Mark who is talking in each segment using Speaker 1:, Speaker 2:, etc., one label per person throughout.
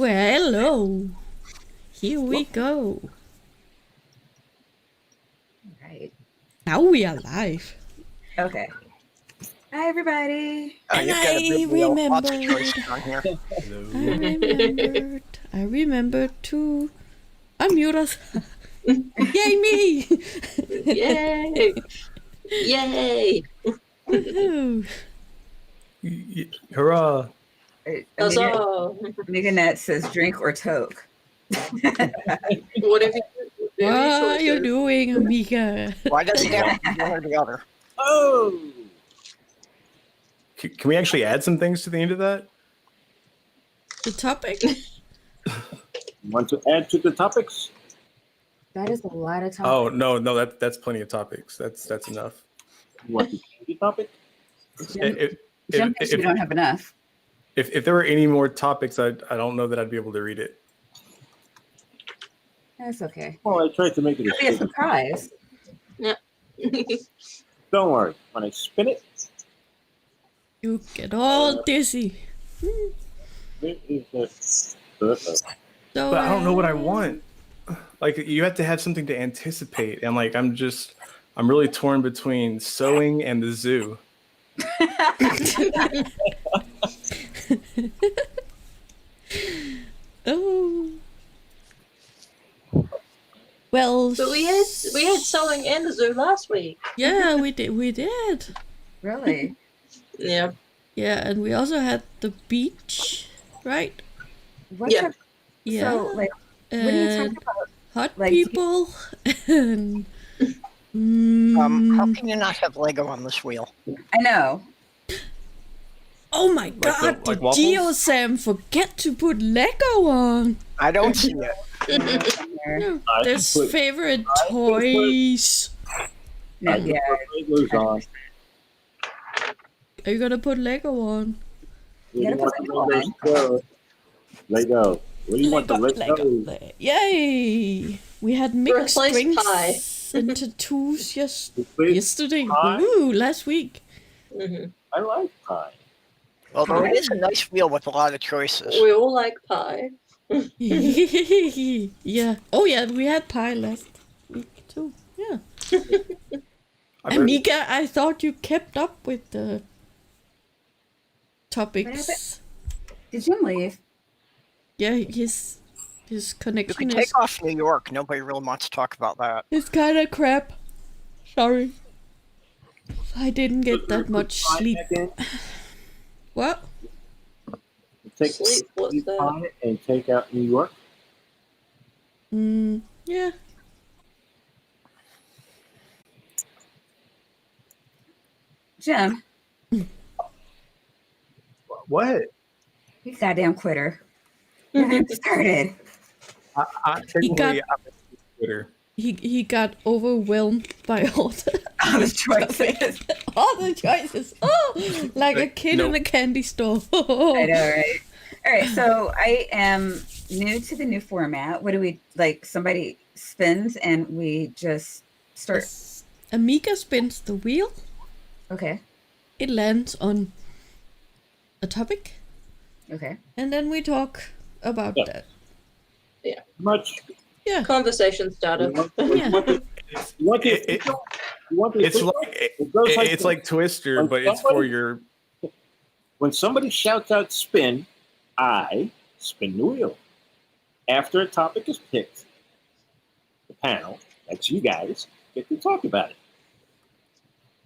Speaker 1: hello. Here we go.
Speaker 2: Right.
Speaker 1: Now we are live.
Speaker 2: Okay. Hi, everybody.
Speaker 1: And
Speaker 3: You've got a big wheel. Lots of choices on here.
Speaker 1: I remembered to unmute us. Yay me!
Speaker 4: Yay! Yay!
Speaker 1: Woohoo.
Speaker 5: Hurrah!
Speaker 4: Huzzah!
Speaker 2: Meganette says drink or toke.
Speaker 4: Whatever
Speaker 1: What are you
Speaker 4: choices.
Speaker 1: doing, Amiga?
Speaker 3: Why does it have to be one or the other?
Speaker 5: Oh! Can we actually add some things to the end of that?
Speaker 1: The topic?
Speaker 6: Want to add to the topics?
Speaker 2: That is a lot of time.
Speaker 5: Oh no, that's plenty of topics. That's enough.
Speaker 6: You want to change the topic?
Speaker 2: Jim thinks we don't have enough.
Speaker 5: If there were any more topics, I don't know that I'd be able to read it.
Speaker 2: That's okay.
Speaker 6: Well, I tried to make it
Speaker 2: It'll be a surprise.
Speaker 6: Don't worry. When I spin it,
Speaker 1: You get all dizzy.
Speaker 6: it is the
Speaker 1: So,
Speaker 5: But I don't know what I want. Like you have to have something to anticipate, and like I'm really torn between sewing and the zoo.
Speaker 1: Oh. Well,
Speaker 4: But we had sewing in the zoo last week.
Speaker 1: yeah, we did.
Speaker 2: Really?
Speaker 4: Yeah.
Speaker 1: Yeah, and we also had the beach, right?
Speaker 2: What's
Speaker 4: Yeah.
Speaker 2: up?
Speaker 1: Yeah.
Speaker 2: So, like, what are you talking about?
Speaker 1: Hot
Speaker 2: like,
Speaker 1: people and
Speaker 3: How can you not have Lego on this wheel?
Speaker 2: I know.
Speaker 1: oh my god,
Speaker 5: like
Speaker 1: did
Speaker 5: waffles?
Speaker 1: Geo-Sam forget to put Lego on?
Speaker 3: I don't see it.
Speaker 1: No,
Speaker 6: I
Speaker 1: there's
Speaker 6: can put-
Speaker 1: favorite
Speaker 6: I can put-
Speaker 1: toys.
Speaker 2: Not yet.
Speaker 6: Legos on.
Speaker 1: Are you gonna put Lego on?
Speaker 6: Where do you
Speaker 2: gotta
Speaker 6: want
Speaker 2: put
Speaker 6: the
Speaker 2: Lego
Speaker 6: Legos to go? Lego. Where do you want the Legos?
Speaker 1: Yay! We had mixed
Speaker 4: Replace
Speaker 1: drinks
Speaker 4: pie.
Speaker 1: and tattoos
Speaker 6: Replace
Speaker 1: yesterday.
Speaker 6: pie?
Speaker 1: Ooh, last week.
Speaker 4: hmm
Speaker 6: I like pie.
Speaker 3: Although it is a nice wheel with a lot of choices.
Speaker 4: We all like pie.
Speaker 1: Yeah. Oh yeah, we had pie last week too. Yeah. Amiga, I thought you kept up with the topics.
Speaker 2: Did Jim leave?
Speaker 1: Yeah, his
Speaker 3: You
Speaker 1: connection
Speaker 3: can
Speaker 1: is
Speaker 3: take off New York. Nobody really wants to talk about that.
Speaker 1: it's kind of crap. Sorry. I didn't get that much
Speaker 6: Pie
Speaker 1: sleep.
Speaker 6: back in.
Speaker 1: What?
Speaker 6: Take
Speaker 4: Sleep, what's
Speaker 6: leave
Speaker 4: that?
Speaker 6: pie and take out New York.
Speaker 1: Yeah.
Speaker 2: Jim,
Speaker 5: What?
Speaker 2: you goddamn quitter. You haven't started.
Speaker 5: Technically, I'm on Twitter.
Speaker 1: He got overwhelmed by all the
Speaker 2: All the choices.
Speaker 1: all the choices. Oh, like a kid in
Speaker 5: Nope.
Speaker 1: a candy store.
Speaker 2: I know, right? All right, so I am new to the new format. What do we like? Somebody spins and we just start.
Speaker 1: Amiga spins the wheel.
Speaker 2: Okay,
Speaker 1: It lands on a topic,
Speaker 2: okay.
Speaker 1: and then we talk about
Speaker 6: Yeah.
Speaker 1: that.
Speaker 6: Much.
Speaker 1: Yeah.
Speaker 4: Conversation starter.
Speaker 6: You want
Speaker 1: Yeah.
Speaker 6: the you want the
Speaker 5: It- it-
Speaker 6: official? You want the
Speaker 5: It's
Speaker 6: official?
Speaker 5: like
Speaker 6: It goes like
Speaker 5: it's
Speaker 6: this.
Speaker 5: like Twister,
Speaker 6: When
Speaker 5: but it's for
Speaker 6: somebody-
Speaker 5: your.
Speaker 6: When somebody shouts out spin, I spin the wheel. After a topic is picked, the panel, that's you guys, get to talk about it.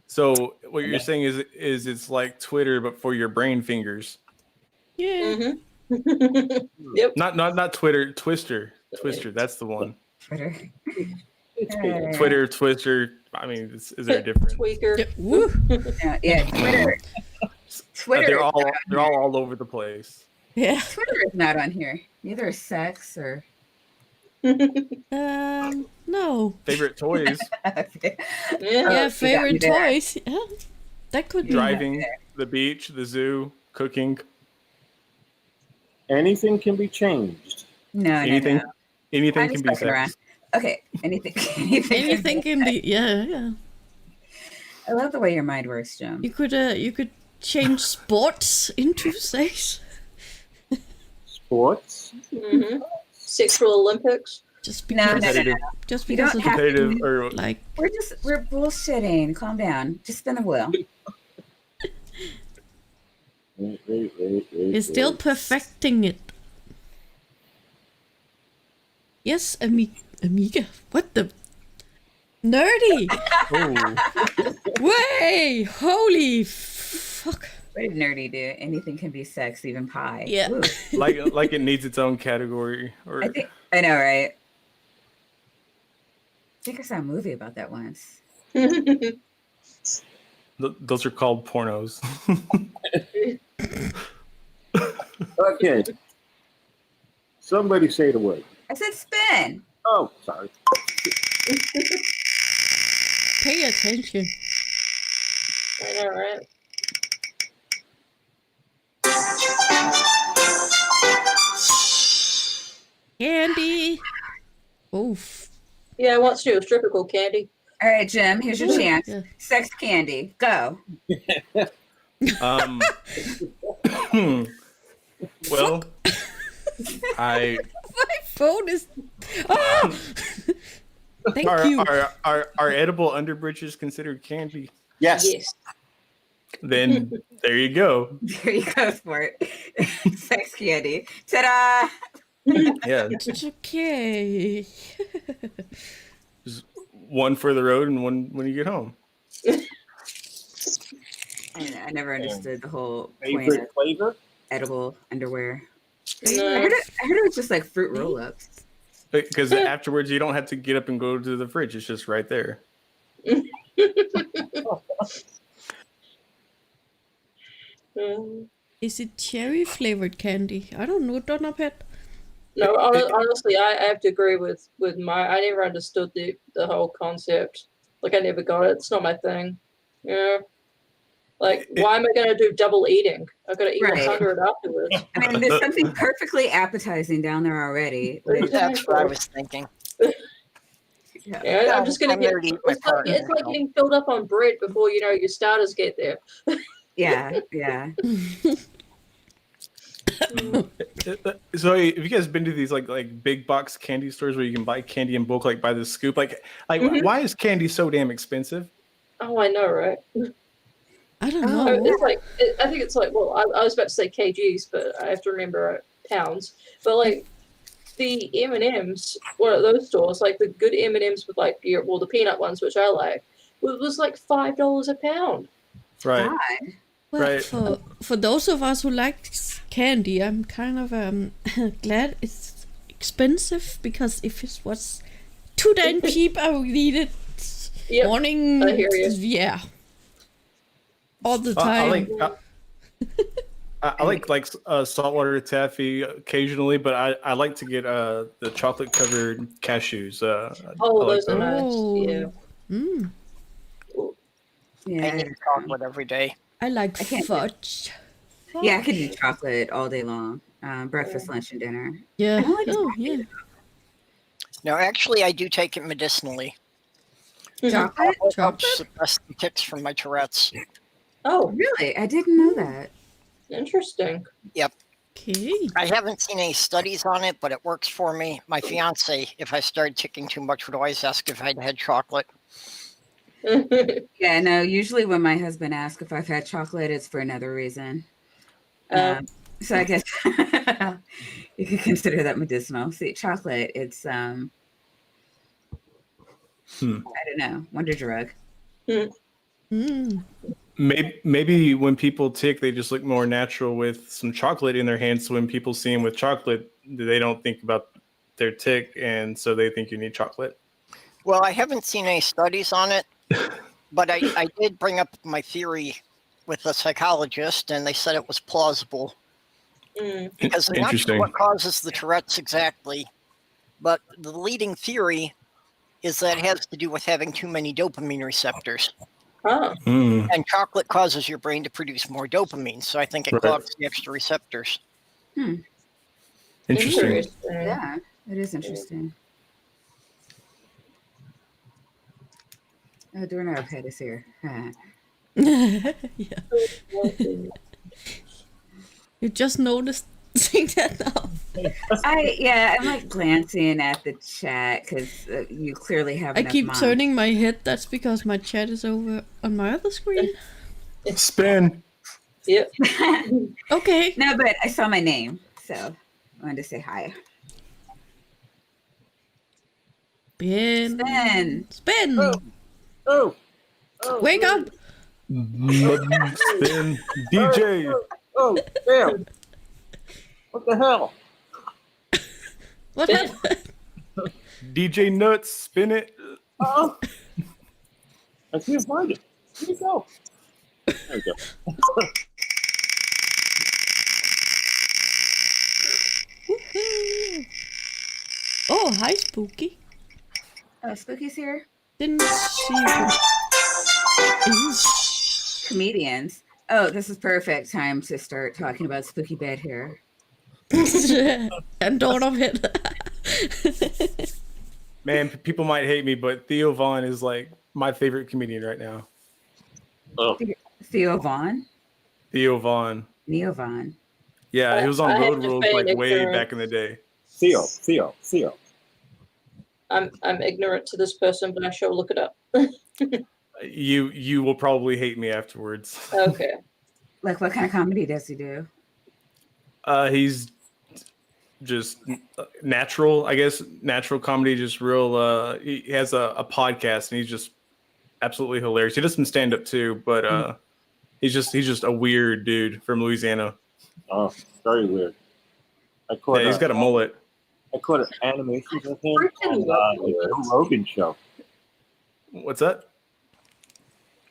Speaker 5: So what you're saying is it's like Twitter, but for your brain fingers.
Speaker 1: Yeah.
Speaker 4: Yep.
Speaker 5: Not Twitter, Twister. Twister, that's the one.
Speaker 2: Twitter.
Speaker 6: It's
Speaker 2: Yeah.
Speaker 6: good.
Speaker 5: Twitter, Twister. I mean, is there a difference?
Speaker 4: Tweaker.
Speaker 1: Yeah, woo.
Speaker 2: Yeah, Twitter. Twitter.
Speaker 5: They're all over the place.
Speaker 1: Yeah.
Speaker 2: Twitter is not on here. Neither is sex or.
Speaker 1: No.
Speaker 5: Favorite toys,
Speaker 4: Yeah.
Speaker 1: Yeah,
Speaker 2: you got me
Speaker 1: favorite
Speaker 2: there.
Speaker 1: toys. Yeah. That could be.
Speaker 5: driving, the beach, the zoo, cooking,
Speaker 6: Anything can be changed.
Speaker 2: No,
Speaker 5: anything,
Speaker 2: no, no.
Speaker 5: anything
Speaker 2: I'm
Speaker 5: can
Speaker 2: just
Speaker 5: be
Speaker 2: fucking around.
Speaker 5: sex.
Speaker 2: Okay, anything. Anything.
Speaker 1: Anything can be. Yeah, yeah.
Speaker 2: I love the way your mind works, Jim.
Speaker 1: You could change sports into sex.
Speaker 6: Sports.
Speaker 4: Sexual Olympics.
Speaker 1: Just
Speaker 2: No,
Speaker 1: because,
Speaker 5: Competitive,
Speaker 1: just
Speaker 2: You
Speaker 1: because
Speaker 2: don't
Speaker 1: of
Speaker 2: have
Speaker 5: competitive,
Speaker 2: to.
Speaker 5: or
Speaker 1: like
Speaker 2: We're bullshitting. Calm down. Just spin the wheel.
Speaker 6: Wait.
Speaker 1: is still perfecting it. Yes, Amiga. What the nerdy?
Speaker 5: oh,
Speaker 2: Oh.
Speaker 1: Way! Holy fuck!
Speaker 2: What did nerdy do? Anything can be sex, even pie.
Speaker 1: Yeah.
Speaker 2: Ooh.
Speaker 5: like it needs its own category. Or
Speaker 2: I know, right? I think I saw a movie about that once.
Speaker 5: those are called pornos.
Speaker 6: Okay. Somebody say the word.
Speaker 2: I said spin.
Speaker 6: Oh, sorry.
Speaker 1: Pay attention.
Speaker 4: I know, right?
Speaker 1: Candy. Oof.
Speaker 4: Yeah, I once knew a stripper called Candy.
Speaker 2: All right, Jim, here's your chance.
Speaker 1: Yeah.
Speaker 2: Sex candy. Go.
Speaker 5: Um, well,
Speaker 1: My phone is. Ah! Thank you.
Speaker 5: are edible underbridges considered candy?
Speaker 6: Yes.
Speaker 4: Yes.
Speaker 5: Then there you go.
Speaker 2: There you go, sport. Sex candy. Ta-da!
Speaker 5: Yeah,
Speaker 1: It's okay.
Speaker 5: just one for the road and one when you get home.
Speaker 2: I never understood the whole point of
Speaker 6: Favorite flavor?
Speaker 2: edible underwear.
Speaker 4: No.
Speaker 2: I heard it was just like fruit roll-ups.
Speaker 5: Because afterwards you don't have to get up and go to the fridge; it's just right there.
Speaker 1: Is it cherry flavored candy? I don't know. Don't know, Pet.
Speaker 4: No, honestly, I have to agree with my. I never understood the whole concept. Like, I never got it. It's not my thing. Yeah. Like, why am I going to do double eating? I've got to eat
Speaker 2: Right.
Speaker 4: 100 afterwards.
Speaker 2: I mean, there's something perfectly appetizing down there already. Like,
Speaker 3: That's what I was thinking.
Speaker 4: Yeah, I'm just going
Speaker 3: I'm
Speaker 4: to get.
Speaker 3: there to eat my partner,
Speaker 4: It's like
Speaker 3: so.
Speaker 4: getting filled up on bread before your starters get there.
Speaker 2: yeah.
Speaker 5: So, have you guys been to these like big box candy stores where you can buy candy in bulk, like by the scoop? Like why is candy so damn expensive?
Speaker 4: Oh, I know, right?
Speaker 1: I don't
Speaker 2: Oh,
Speaker 1: know.
Speaker 4: It's like I think it's like, well, I was about to say kgs, but I have to remember pounds. But like the M&Ms, one of those stores, like the good M&Ms with like the peanut ones, which I like, was like $5 a pound.
Speaker 5: Right.
Speaker 2: God.
Speaker 1: Well,
Speaker 5: Right.
Speaker 1: for those of us who like candy, I'm kind of glad it's expensive, because if it was too damn cheap, I would eat it
Speaker 4: Yep,
Speaker 1: morning.
Speaker 4: I hear you.
Speaker 1: Yeah. All the
Speaker 5: I
Speaker 1: time.
Speaker 5: like saltwater taffy occasionally, but I like to get the chocolate covered cashews.
Speaker 4: Oh,
Speaker 5: I like
Speaker 4: those are nice.
Speaker 1: Oh.
Speaker 4: Yeah.
Speaker 1: Mm,
Speaker 3: I
Speaker 2: Yeah.
Speaker 3: eat chocolate every day.
Speaker 1: I like
Speaker 2: I can't do-
Speaker 1: fudge.
Speaker 2: Yeah, I could eat chocolate all day long. Breakfast, lunch, and dinner.
Speaker 1: Yeah.
Speaker 2: I don't like
Speaker 1: Oh, yeah.
Speaker 3: No, actually, I do take it medicinally.
Speaker 2: Chocolate?
Speaker 3: It helps
Speaker 1: Chocolate?
Speaker 3: suppress the tics from my Tourette's.
Speaker 4: Oh,
Speaker 2: Really? I didn't know that.
Speaker 4: interesting.
Speaker 1: Okay.
Speaker 3: I haven't seen any studies on it, but it works for me. My fiance, if I started ticking too much, would always ask if I'd had chocolate.
Speaker 2: Yeah, no, usually when my husband asks if I've had chocolate, it's for another reason. So I guess you could consider that medicinal. See, chocolate, it's I don't know, wonder drug.
Speaker 1: Mm.
Speaker 5: Maybe when people tick, they just look more natural with some chocolate in their hands. So when people see them with chocolate, they don't think about their tick, and so they think you need chocolate.
Speaker 3: Well, I haven't seen any studies on it, but I did bring up my theory with a psychologist, and they said it was plausible. Because I'm not sure what causes the Tourette's exactly, but the leading theory is that it has to do with having too many dopamine receptors.
Speaker 4: Huh.
Speaker 3: And chocolate causes your brain to produce more dopamine, so I think it clogs the extra receptors.
Speaker 5: Interesting.
Speaker 2: Yeah, it is interesting. Oh, doorknob head is here.
Speaker 1: Yeah. You just noticed. using that now.
Speaker 2: I'm like glancing at the chat because you clearly have.
Speaker 1: I keep turning my head. That's because my chat is over on my other screen.
Speaker 5: Spin.
Speaker 4: Yep.
Speaker 1: Okay.
Speaker 2: No, but I saw my name, so I wanted to say hi.
Speaker 1: Spin.
Speaker 6: Oh.
Speaker 1: Wake up.
Speaker 5: Spin. DJ.
Speaker 6: Oh, damn. What the hell?
Speaker 1: What happened?
Speaker 5: DJ Nuts, spin it.
Speaker 6: Oh. I can't find it. Where'd it go? There we go.
Speaker 1: Oh, hi, Spooky.
Speaker 2: Oh, Spooky's here.
Speaker 1: Didn't see you.
Speaker 2: Comedians. Oh, this is perfect time to start talking about Spooky Bed here.
Speaker 1: And Dawn of It.
Speaker 5: Man, people might hate me, but Theo Vaughn is like my favorite comedian right now.
Speaker 6: Oh.
Speaker 2: Theo Vaughn?
Speaker 5: Theo Vaughn.
Speaker 2: Neo Vaughn.
Speaker 5: Yeah, he was on
Speaker 4: I
Speaker 5: Road
Speaker 4: have to
Speaker 5: Rules
Speaker 4: feign
Speaker 5: like way
Speaker 4: ignorance.
Speaker 5: back in the day.
Speaker 6: Theo.
Speaker 4: I'm ignorant to this person, but I shall look it up.
Speaker 5: You will probably hate me afterwards.
Speaker 4: Okay.
Speaker 2: Like, what kind of comedy does he do?
Speaker 5: He's just natural, I guess. Natural comedy, just real. He has a podcast, and he's just absolutely hilarious. He does some stand up too, but he's just a weird dude from Louisiana.
Speaker 6: Oh, very weird.
Speaker 5: He's got a mullet.
Speaker 6: I caught an animation with him
Speaker 4: Freaking
Speaker 6: on the Joe Rogan show.
Speaker 5: What's that?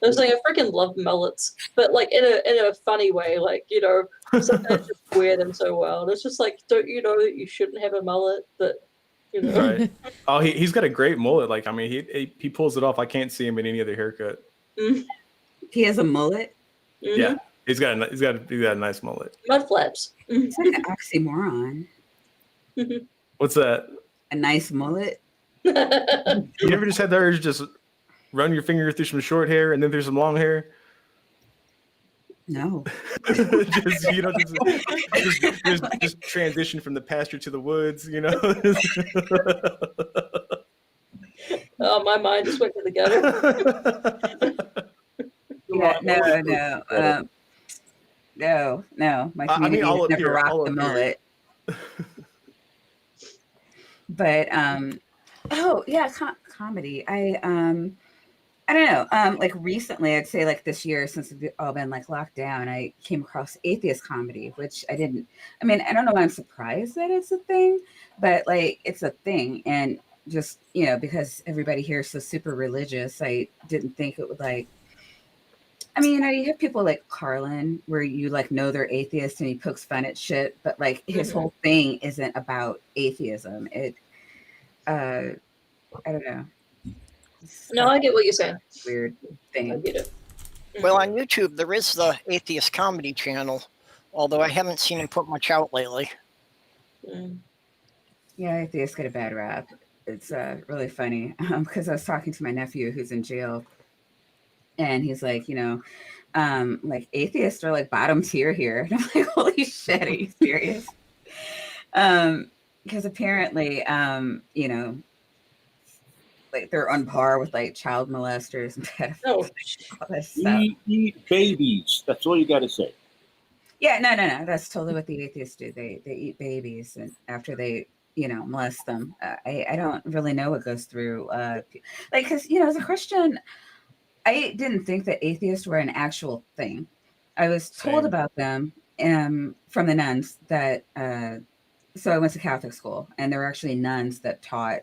Speaker 4: I was like, I freaking love mullets, but like in a funny way. Like, you know, sometimes just wear them so well. And it's just like, don't you know that you shouldn't have a mullet? But you know,
Speaker 5: Right. Oh, he's got a great mullet. Like, I mean, he pulls it off. I can't see him in any other haircut.
Speaker 2: He has a mullet?
Speaker 4: Mm-hmm.
Speaker 5: Yeah, he's got a nice mullet.
Speaker 4: Mud flaps.
Speaker 2: It's like an oxymoron.
Speaker 5: What's that?
Speaker 2: A nice mullet?
Speaker 5: You ever just had the urge to just run your finger through some short hair and then through some long hair?
Speaker 2: No.
Speaker 5: just transition from the pasture to the woods, you know.
Speaker 4: Oh, my mind just went to the gutter.
Speaker 2: Yeah, no. My community has never rocked the mullet. But comedy. I don't know. Like recently, I'd say like this year, since we've all been like locked down, I came across atheist comedy, which I don't know why I'm surprised that it's a thing, but like it's a thing. And just, you know, because everybody here is so super religious, I didn't think it would like, I mean, you know, you have people like Carlin where you like know they're atheist and he pokes fun at shit, but like his whole thing isn't about atheism. I don't know.
Speaker 4: No, I get what you're saying.
Speaker 2: Weird thing.
Speaker 4: I get it.
Speaker 3: Well, on YouTube, there is the Atheist Comedy channel, although I haven't seen him put much out lately.
Speaker 2: Yeah, atheists get a bad rap. It's really funny because I was talking to my nephew who's in jail, and he's like, you know, like atheists are like bottom tier here. And I'm like, holy shit, are you serious? Because apparently, you know, like they're on par with like child molesters and pedophiles. All that stuff.
Speaker 6: Eat babies. That's all you got to say.
Speaker 2: Yeah, no. That's totally what the atheists do. They eat babies, and after they, you know, molest them. I don't really know what goes through. Like, because, you know, as a Christian, I didn't think that atheists were an actual thing. I was told about them from the nuns that. So I went to Catholic school, and there were actually nuns that taught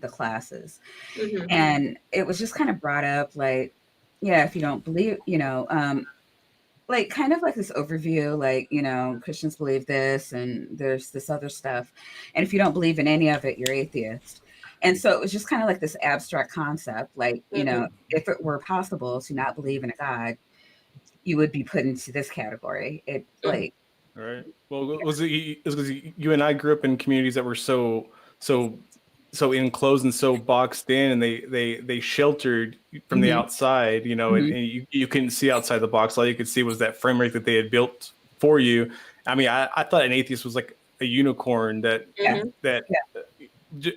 Speaker 2: the classes, and it was just kind of brought up like, yeah, if you don't believe, you know, like kind of like this overview, like, you know, Christians believe this and there's this other stuff, and if you don't believe in any of it, you're atheist. And so it was just kind of like this abstract concept, like, you know, if it were possible to not believe in a God, you would be put into this category. It like,
Speaker 5: right. Well, it was because you and I grew up in communities that were so enclosed and so boxed in, and they sheltered from the outside, you know, and you couldn't see outside the box. All you could see was that frame rate that they had built for you. I mean, I thought an atheist was like a unicorn that man,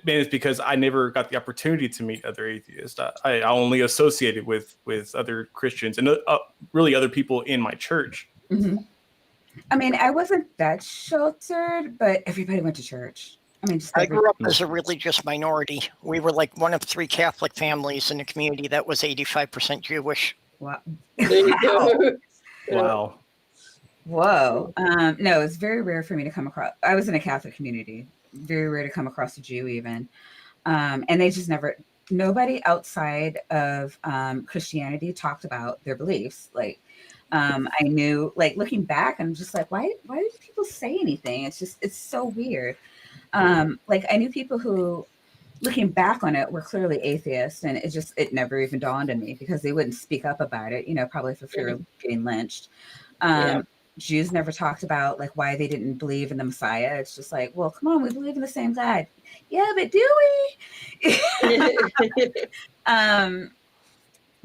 Speaker 5: it's because I never got the opportunity to meet other atheists. I only associated with other Christians and really other people in my church.
Speaker 2: Mm-hmm. I mean, I wasn't that sheltered, but everybody went to church. I mean,
Speaker 3: I grew up as a religious minority. We were like one of 3 Catholic families in the community that was 85% Jewish.
Speaker 2: Wow.
Speaker 4: There you go.
Speaker 5: Wow.
Speaker 2: Whoa. No, it's very rare for me to come across. I was in a Catholic community. Very rare to come across a Jew even. And they just never, nobody outside of Christianity talked about their beliefs. Like, I knew, like, looking back, I'm just like, why do people say anything? It's so weird. Like, I knew people who, looking back on it, were clearly atheists, and it never even dawned on me because they wouldn't speak up about it, probably for fear of getting lynched. Jews never talked about like why they didn't believe in the Messiah. It's just like, well, come on, we believe in the same God. Yeah, but do we?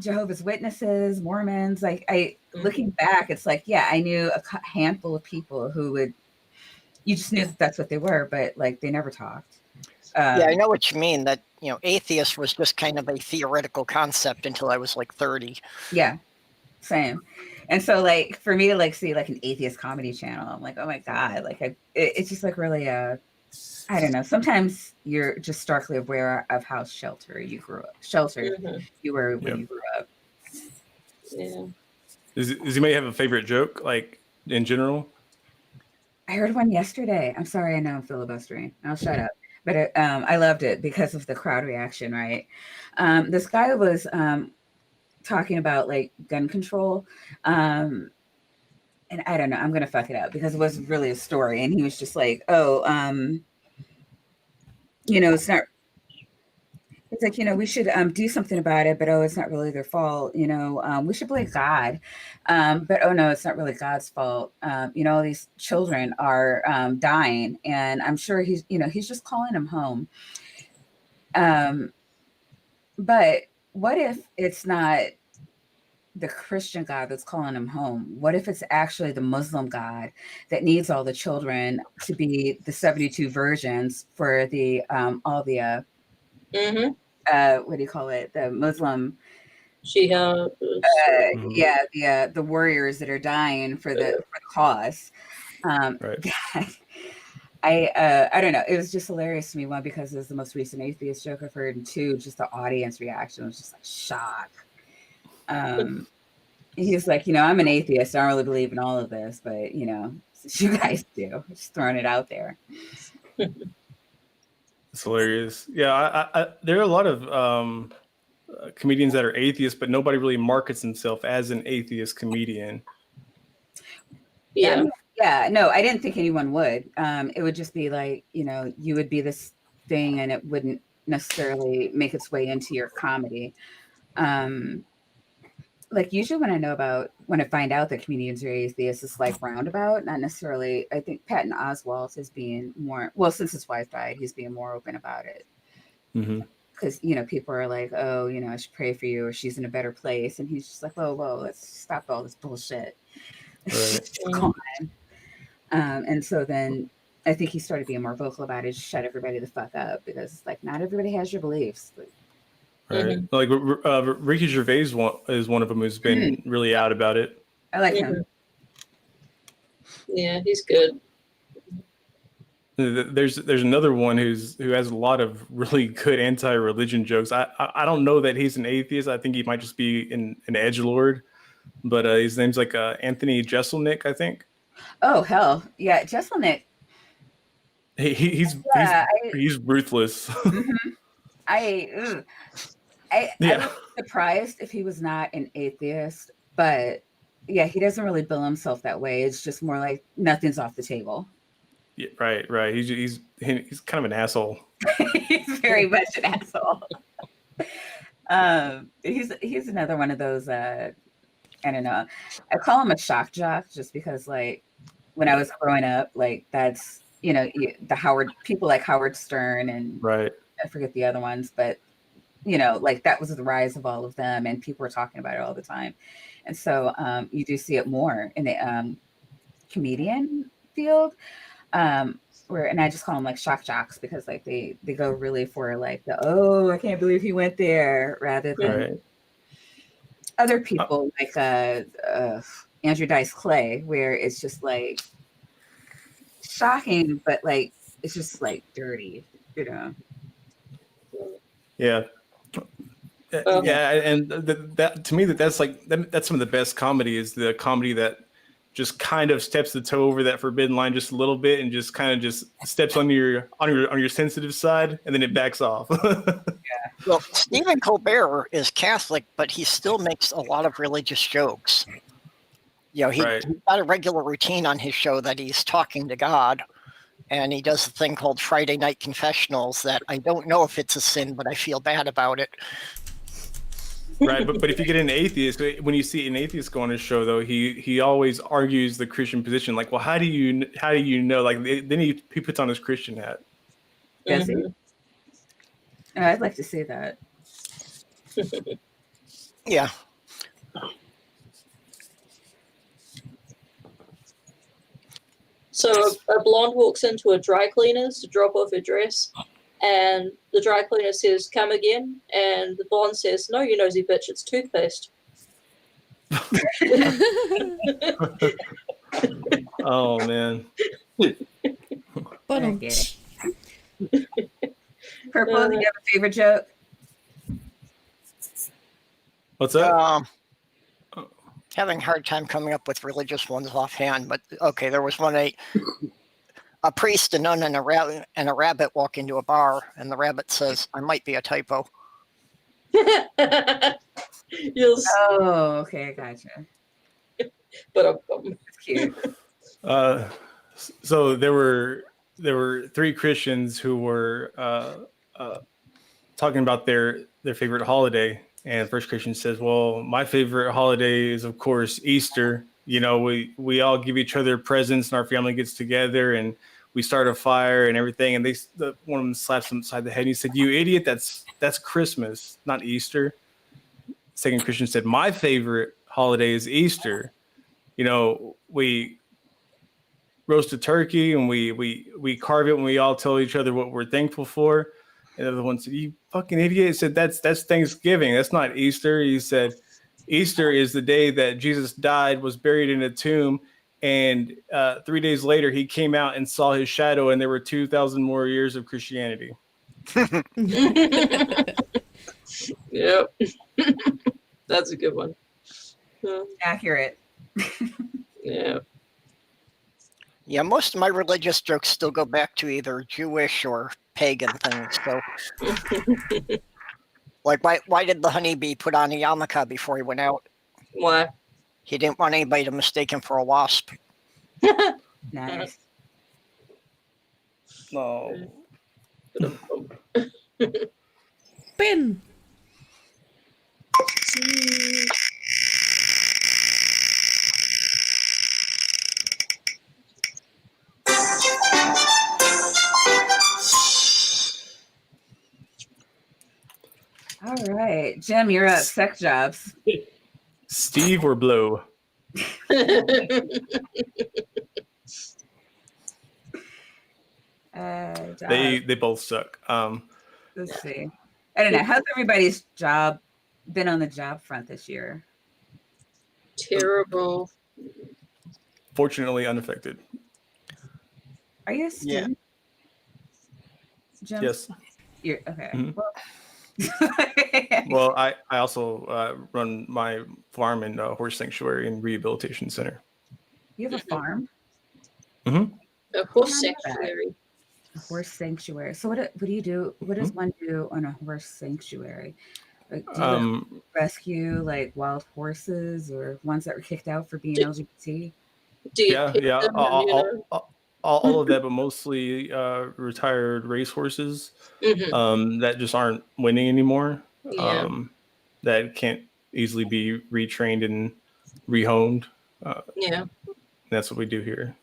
Speaker 2: Jehovah's Witnesses, Mormons, like looking back, it's like, yeah, I knew a handful of people who you just knew that's what they were, but like they never talked.
Speaker 3: Yeah, I know what you mean. That atheist was just kind of a theoretical concept until I was like 30.
Speaker 2: Yeah, same. And so, like, for me to like see like an atheist comedy channel, I'm like, oh my god, like it's just like really I don't know. Sometimes you're just starkly aware of how sheltered you were when you grew up.
Speaker 4: Yeah.
Speaker 5: Does he may have a favorite joke, like in general?
Speaker 2: I heard one yesterday. I'm sorry, I know I'm filibustering. I'll shut up. But I loved it because of the crowd reaction, right? This guy was talking about like gun control. And I don't know, I'm going to fuck it up because it wasn't really a story. And he was just like, oh, it's not, it's like, we should do something about it, but it's not really their fault. We should blame God. But oh no, it's not really God's fault. All these children are dying, and I'm sure he's just calling them home. But what if it's not the Christian God that's calling them home? What if it's actually the Muslim God that needs all the children to be the 72 virgins for the all the what do you call it? The Muslim
Speaker 4: Shia.
Speaker 2: The warriors that are dying for the cause.
Speaker 5: Right.
Speaker 2: I don't know. It was just hilarious to me, one, because it was the most recent atheist joke I've heard, and two, just the audience reaction was just like shock. He's like, I'm an atheist. I don't really believe in all of this, but you guys do. Just throwing it out there.
Speaker 5: It's hilarious. Yeah, there are a lot of comedians that are atheists, but nobody really markets himself as an atheist comedian.
Speaker 4: Yeah.
Speaker 2: Yeah, no, I didn't think anyone would. It would just be like, you would be this thing and it wouldn't necessarily make its way into your comedy. Like usually when I find out that comedians are atheists, it's like roundabout, not necessarily. I think Patton Oswalt is being more, well, since his wife died, he's being more open about it. Because, people are like, oh, I should pray for you, or she's in a better place. And he's just like, whoa, let's stop all this bullshit.
Speaker 5: Right.
Speaker 2: Come on. And so then I think he started being more vocal about it, just shut everybody the fuck up, because it's like, not everybody has your beliefs.
Speaker 5: Right. Like Ricky Gervais is one of them who's been really out about it.
Speaker 2: I like him.
Speaker 4: Yeah, he's good.
Speaker 5: There's another one who has a lot of really good anti-religion jokes. I don't know that he's an atheist. I think he might just be an edgelord, but his name's like Anthony Jeselnik, I think.
Speaker 2: Oh hell yeah, Jeselnik.
Speaker 5: He's ruthless.
Speaker 2: I was surprised if he was not an atheist, but yeah, he doesn't really bill himself that way. It's just more like nothing's off the table.
Speaker 5: Yeah, right. He's kind of an asshole.
Speaker 2: He's very much an asshole. He's another one of those. I don't know. I call him a shock jock just because, like, when I was growing up, like that's people like Howard Stern and
Speaker 5: right.
Speaker 2: I forget the other ones, but like that was the rise of all of them, and people were talking about it all the time. And so you do see it more in the comedian field. and I just call them like shock jocks because like they go really for like oh, I can't believe he went there, rather than other people like Andrew Dice Clay, where it's just like shocking, but like it's just like dirty, you know.
Speaker 5: Yeah. Yeah, and that to me that's some of the best comedy is the comedy that just kind of steps the toe over that forbidden line just a little bit and just kind of just steps on your sensitive side and then it backs off.
Speaker 3: Well, Stephen Colbert is Catholic, but he still makes a lot of religious jokes. You know, he's got a regular routine on his show that he's talking to God, and he does a thing called Friday Night Confessionals that I don't know if it's a sin, but I feel bad about it.
Speaker 5: Right, but if you get an atheist, when you see an atheist go on his show, though, he always argues the Christian position. Like, well, how do you know? Like, then he puts on his Christian hat.
Speaker 2: Does he? Oh, I'd like to see that.
Speaker 3: Yeah.
Speaker 4: So a blonde walks into a dry cleaner's to drop off her dress, and the dry cleaner says, "Come again," and the blonde says, "No, you nosy bitch, it's toothpaste."
Speaker 5: Oh man.
Speaker 2: Purple, do you have a favorite joke?
Speaker 5: What's up?
Speaker 3: Having a hard time coming up with religious ones offhand, but okay, there was one a priest, a nun, and a rabbit walk into a bar, and the rabbit says, "I might be a typo."
Speaker 4: Yes.
Speaker 2: Oh, okay, I gotcha.
Speaker 4: But
Speaker 2: that's cute.
Speaker 5: So there were three Christians who were talking about their favorite holiday, and the first Christian says, "Well, my favorite holiday is, of course, Easter. You know, we all give each other presents, and our family gets together, and we start a fire and everything." And one of them slaps him upside the head. And he said, "You idiot! That's Christmas, not Easter." Second Christian said, "My favorite holiday is Easter. You know, we roast a turkey and we carve it, and we all tell each other what we're thankful for." And the other one said, "You fucking idiot." He said, that's Thanksgiving. That's not Easter. He said, "Easter is the day that Jesus died, was buried in a tomb, and 3 days later he came out and saw his shadow, and there were 2,000 more years of Christianity."
Speaker 4: Yep. That's a good one.
Speaker 2: Accurate.
Speaker 3: Yeah. Yeah, most of my religious jokes still go back to either Jewish or pagan things. So, like, why did the honeybee put on a yarmulke before he went out?
Speaker 4: Why?
Speaker 3: He didn't want anybody to mistake him for a wasp.
Speaker 2: Nice.
Speaker 5: No.
Speaker 1: Ben.
Speaker 2: All right, Jim, you're up. Sex jobs.
Speaker 5: Steve or Blow? They both suck.
Speaker 2: Let's see. I don't know. How's everybody's job been on the job front this year?
Speaker 4: Terrible.
Speaker 5: Fortunately, unaffected.
Speaker 2: Are you a student? Jim?
Speaker 5: Yes.
Speaker 2: You're okay.
Speaker 5: Mm-hmm.
Speaker 2: Well,
Speaker 5: Well, I also run my farm and horse sanctuary and rehabilitation center.
Speaker 2: you have a farm?
Speaker 5: Mm-hmm.
Speaker 4: A horse sanctuary.
Speaker 2: A horse sanctuary. So what do you do? What does one do on a horse sanctuary? Like, do you rescue like wild horses or ones that were kicked out for being LGBT?
Speaker 4: Do you
Speaker 5: Yeah. All of that, but mostly retired racehorses that just aren't winning anymore.
Speaker 4: Yeah.
Speaker 5: That can't easily be retrained and rehomed.
Speaker 4: Yeah.
Speaker 5: That's what we do here.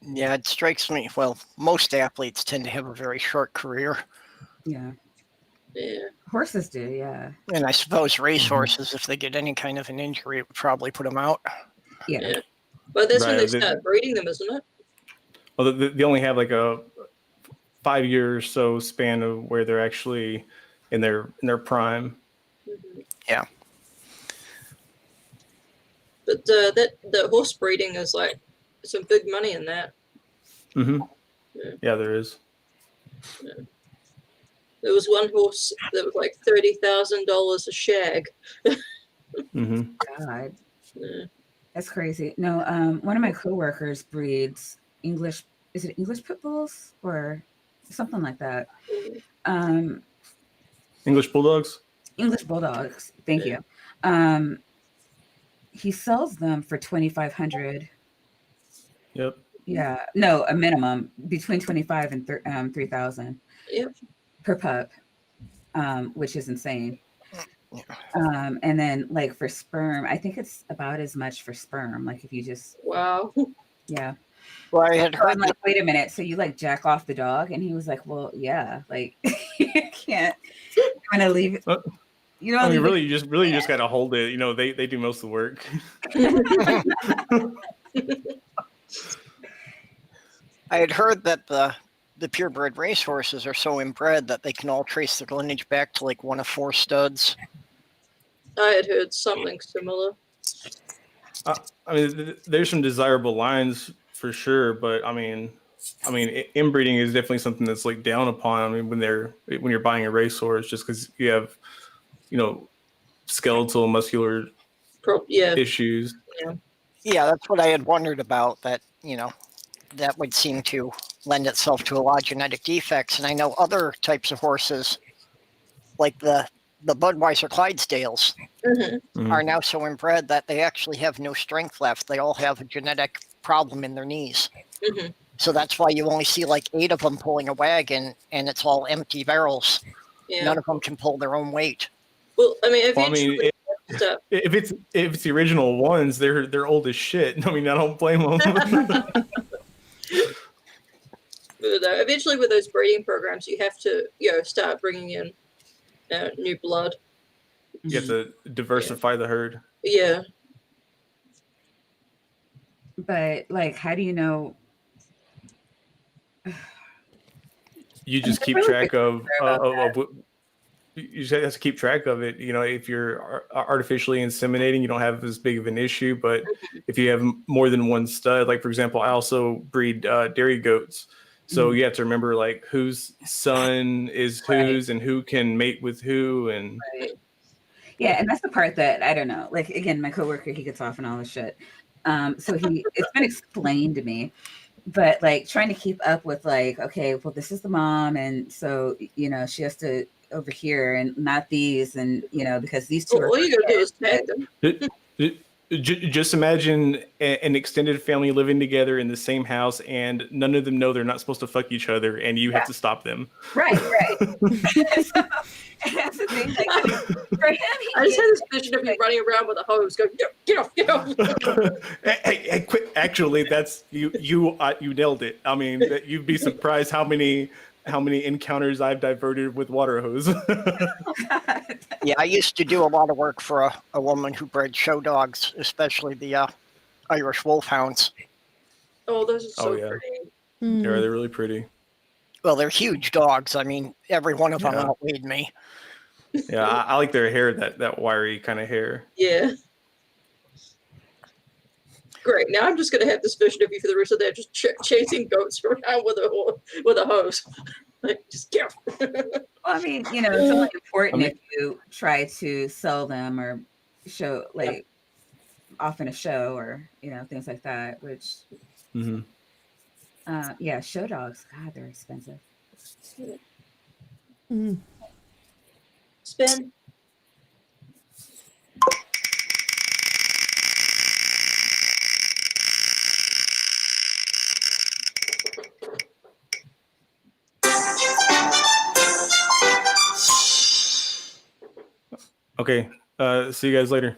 Speaker 3: Yeah, it strikes me. Well, most athletes tend to have a very short career.
Speaker 2: Yeah.
Speaker 4: Yeah.
Speaker 2: Horses do, yeah.
Speaker 3: And I suppose racehorses, if they get any kind of an injury, it would probably put them out.
Speaker 2: Yeah.
Speaker 4: But that's when they start breeding them, isn't it?
Speaker 5: Well, they only have like a 5 year or so span of where they're actually in their prime.
Speaker 4: Mm-hmm.
Speaker 3: Yeah.
Speaker 4: But the horse breeding is like some big money in that.
Speaker 5: Mm-hmm. Yeah, there is.
Speaker 4: Yeah. There was one horse that was like $30,000 a shag.
Speaker 5: Mm-hmm.
Speaker 2: God,
Speaker 4: Yeah.
Speaker 2: that's crazy. No, one of my coworkers breeds English. Is it English pit bulls or something like that?
Speaker 5: English bulldogs.
Speaker 2: English bulldogs. Thank you. He sells them for $2,500.
Speaker 5: Yep.
Speaker 2: Yeah, no, a minimum between 25 and 3,000.
Speaker 4: Yep.
Speaker 2: Per pup, which is insane. And then like for sperm, I think it's about as much for sperm. Like if you just yeah.
Speaker 3: Well, I had heard.
Speaker 2: I'm like, wait a minute. So you like jack off the dog? And he was like, well, yeah. Like you can't. I'm gonna leave it. You know,
Speaker 5: I mean, really, you just gotta hold it. You know, they do most of the work.
Speaker 3: I had heard that the purebred racehorses are so inbred that they can all trace their lineage back to like one of 4 studs.
Speaker 4: I had heard something similar.
Speaker 5: I mean, there's some desirable lines for sure, but I mean, inbreeding is definitely something that's like down upon. I mean, when you're buying a racehorse, just because you have, skeletal, muscular issues.
Speaker 3: Yeah, that's what I had wondered about. That that would seem to lend itself to a lot of genetic defects. And I know other types of horses, like the Budweiser Clydesdales, are now so inbred that they actually have no strength left. They all have a genetic problem in their knees. So that's why you only see like 8 of them pulling a wagon, and it's all empty barrels. Yeah. None of them can pull their own weight.
Speaker 4: Well, I mean, eventually,
Speaker 5: if it's the original ones, they're old as shit. I mean, I don't blame them.
Speaker 4: Eventually, with those breeding programs, you have to start bringing in new blood.
Speaker 5: You have to diversify the herd.
Speaker 4: Yeah.
Speaker 2: But like, how do you know?
Speaker 5: You just keep track of you just have to keep track of it. If you're artificially inseminating, you don't have as big of an issue. But if you have more than one stud, like for example, I also breed dairy goats. So you have to remember like whose son is whose and who can mate with who. And
Speaker 2: yeah, and that's the part that I don't know. Like again, my coworker, he gets off on all this shit. So it's been explained to me. But like trying to keep up with like, okay, well, this is the mom, and so she has to over here and not these, and because these two are.
Speaker 4: All you gotta do is tag them.
Speaker 5: Just imagine an extended family living together in the same house, and none of them know they're not supposed to fuck each other, and you have to stop them.
Speaker 2: Right. So, that's the thing. Like, for him,
Speaker 4: I just had this vision of you running around with a hose, going, get off.
Speaker 5: hey, quit! Actually, that's you nailed it. I mean, you'd be surprised how many encounters I've diverted with water hose.
Speaker 3: Yeah, I used to do a lot of work for a woman who bred show dogs, especially the Irish wolfhounds.
Speaker 4: Oh, those are so pretty.
Speaker 5: Yeah, they're really pretty.
Speaker 3: Well, they're huge dogs. I mean, every one of them outweighed me.
Speaker 5: Yeah, I like their hair, that wiry kind of hair.
Speaker 4: Yeah. Great. Now I'm just going to have this vision of you for the rest of the day, just chasing goats around with a hose. Like, just get.
Speaker 2: Well, I mean, it's only important if you try to sell them or show like off in a show or things like that. Which, show dogs. God, they're expensive.
Speaker 4: Spin.
Speaker 5: Okay. See you guys later.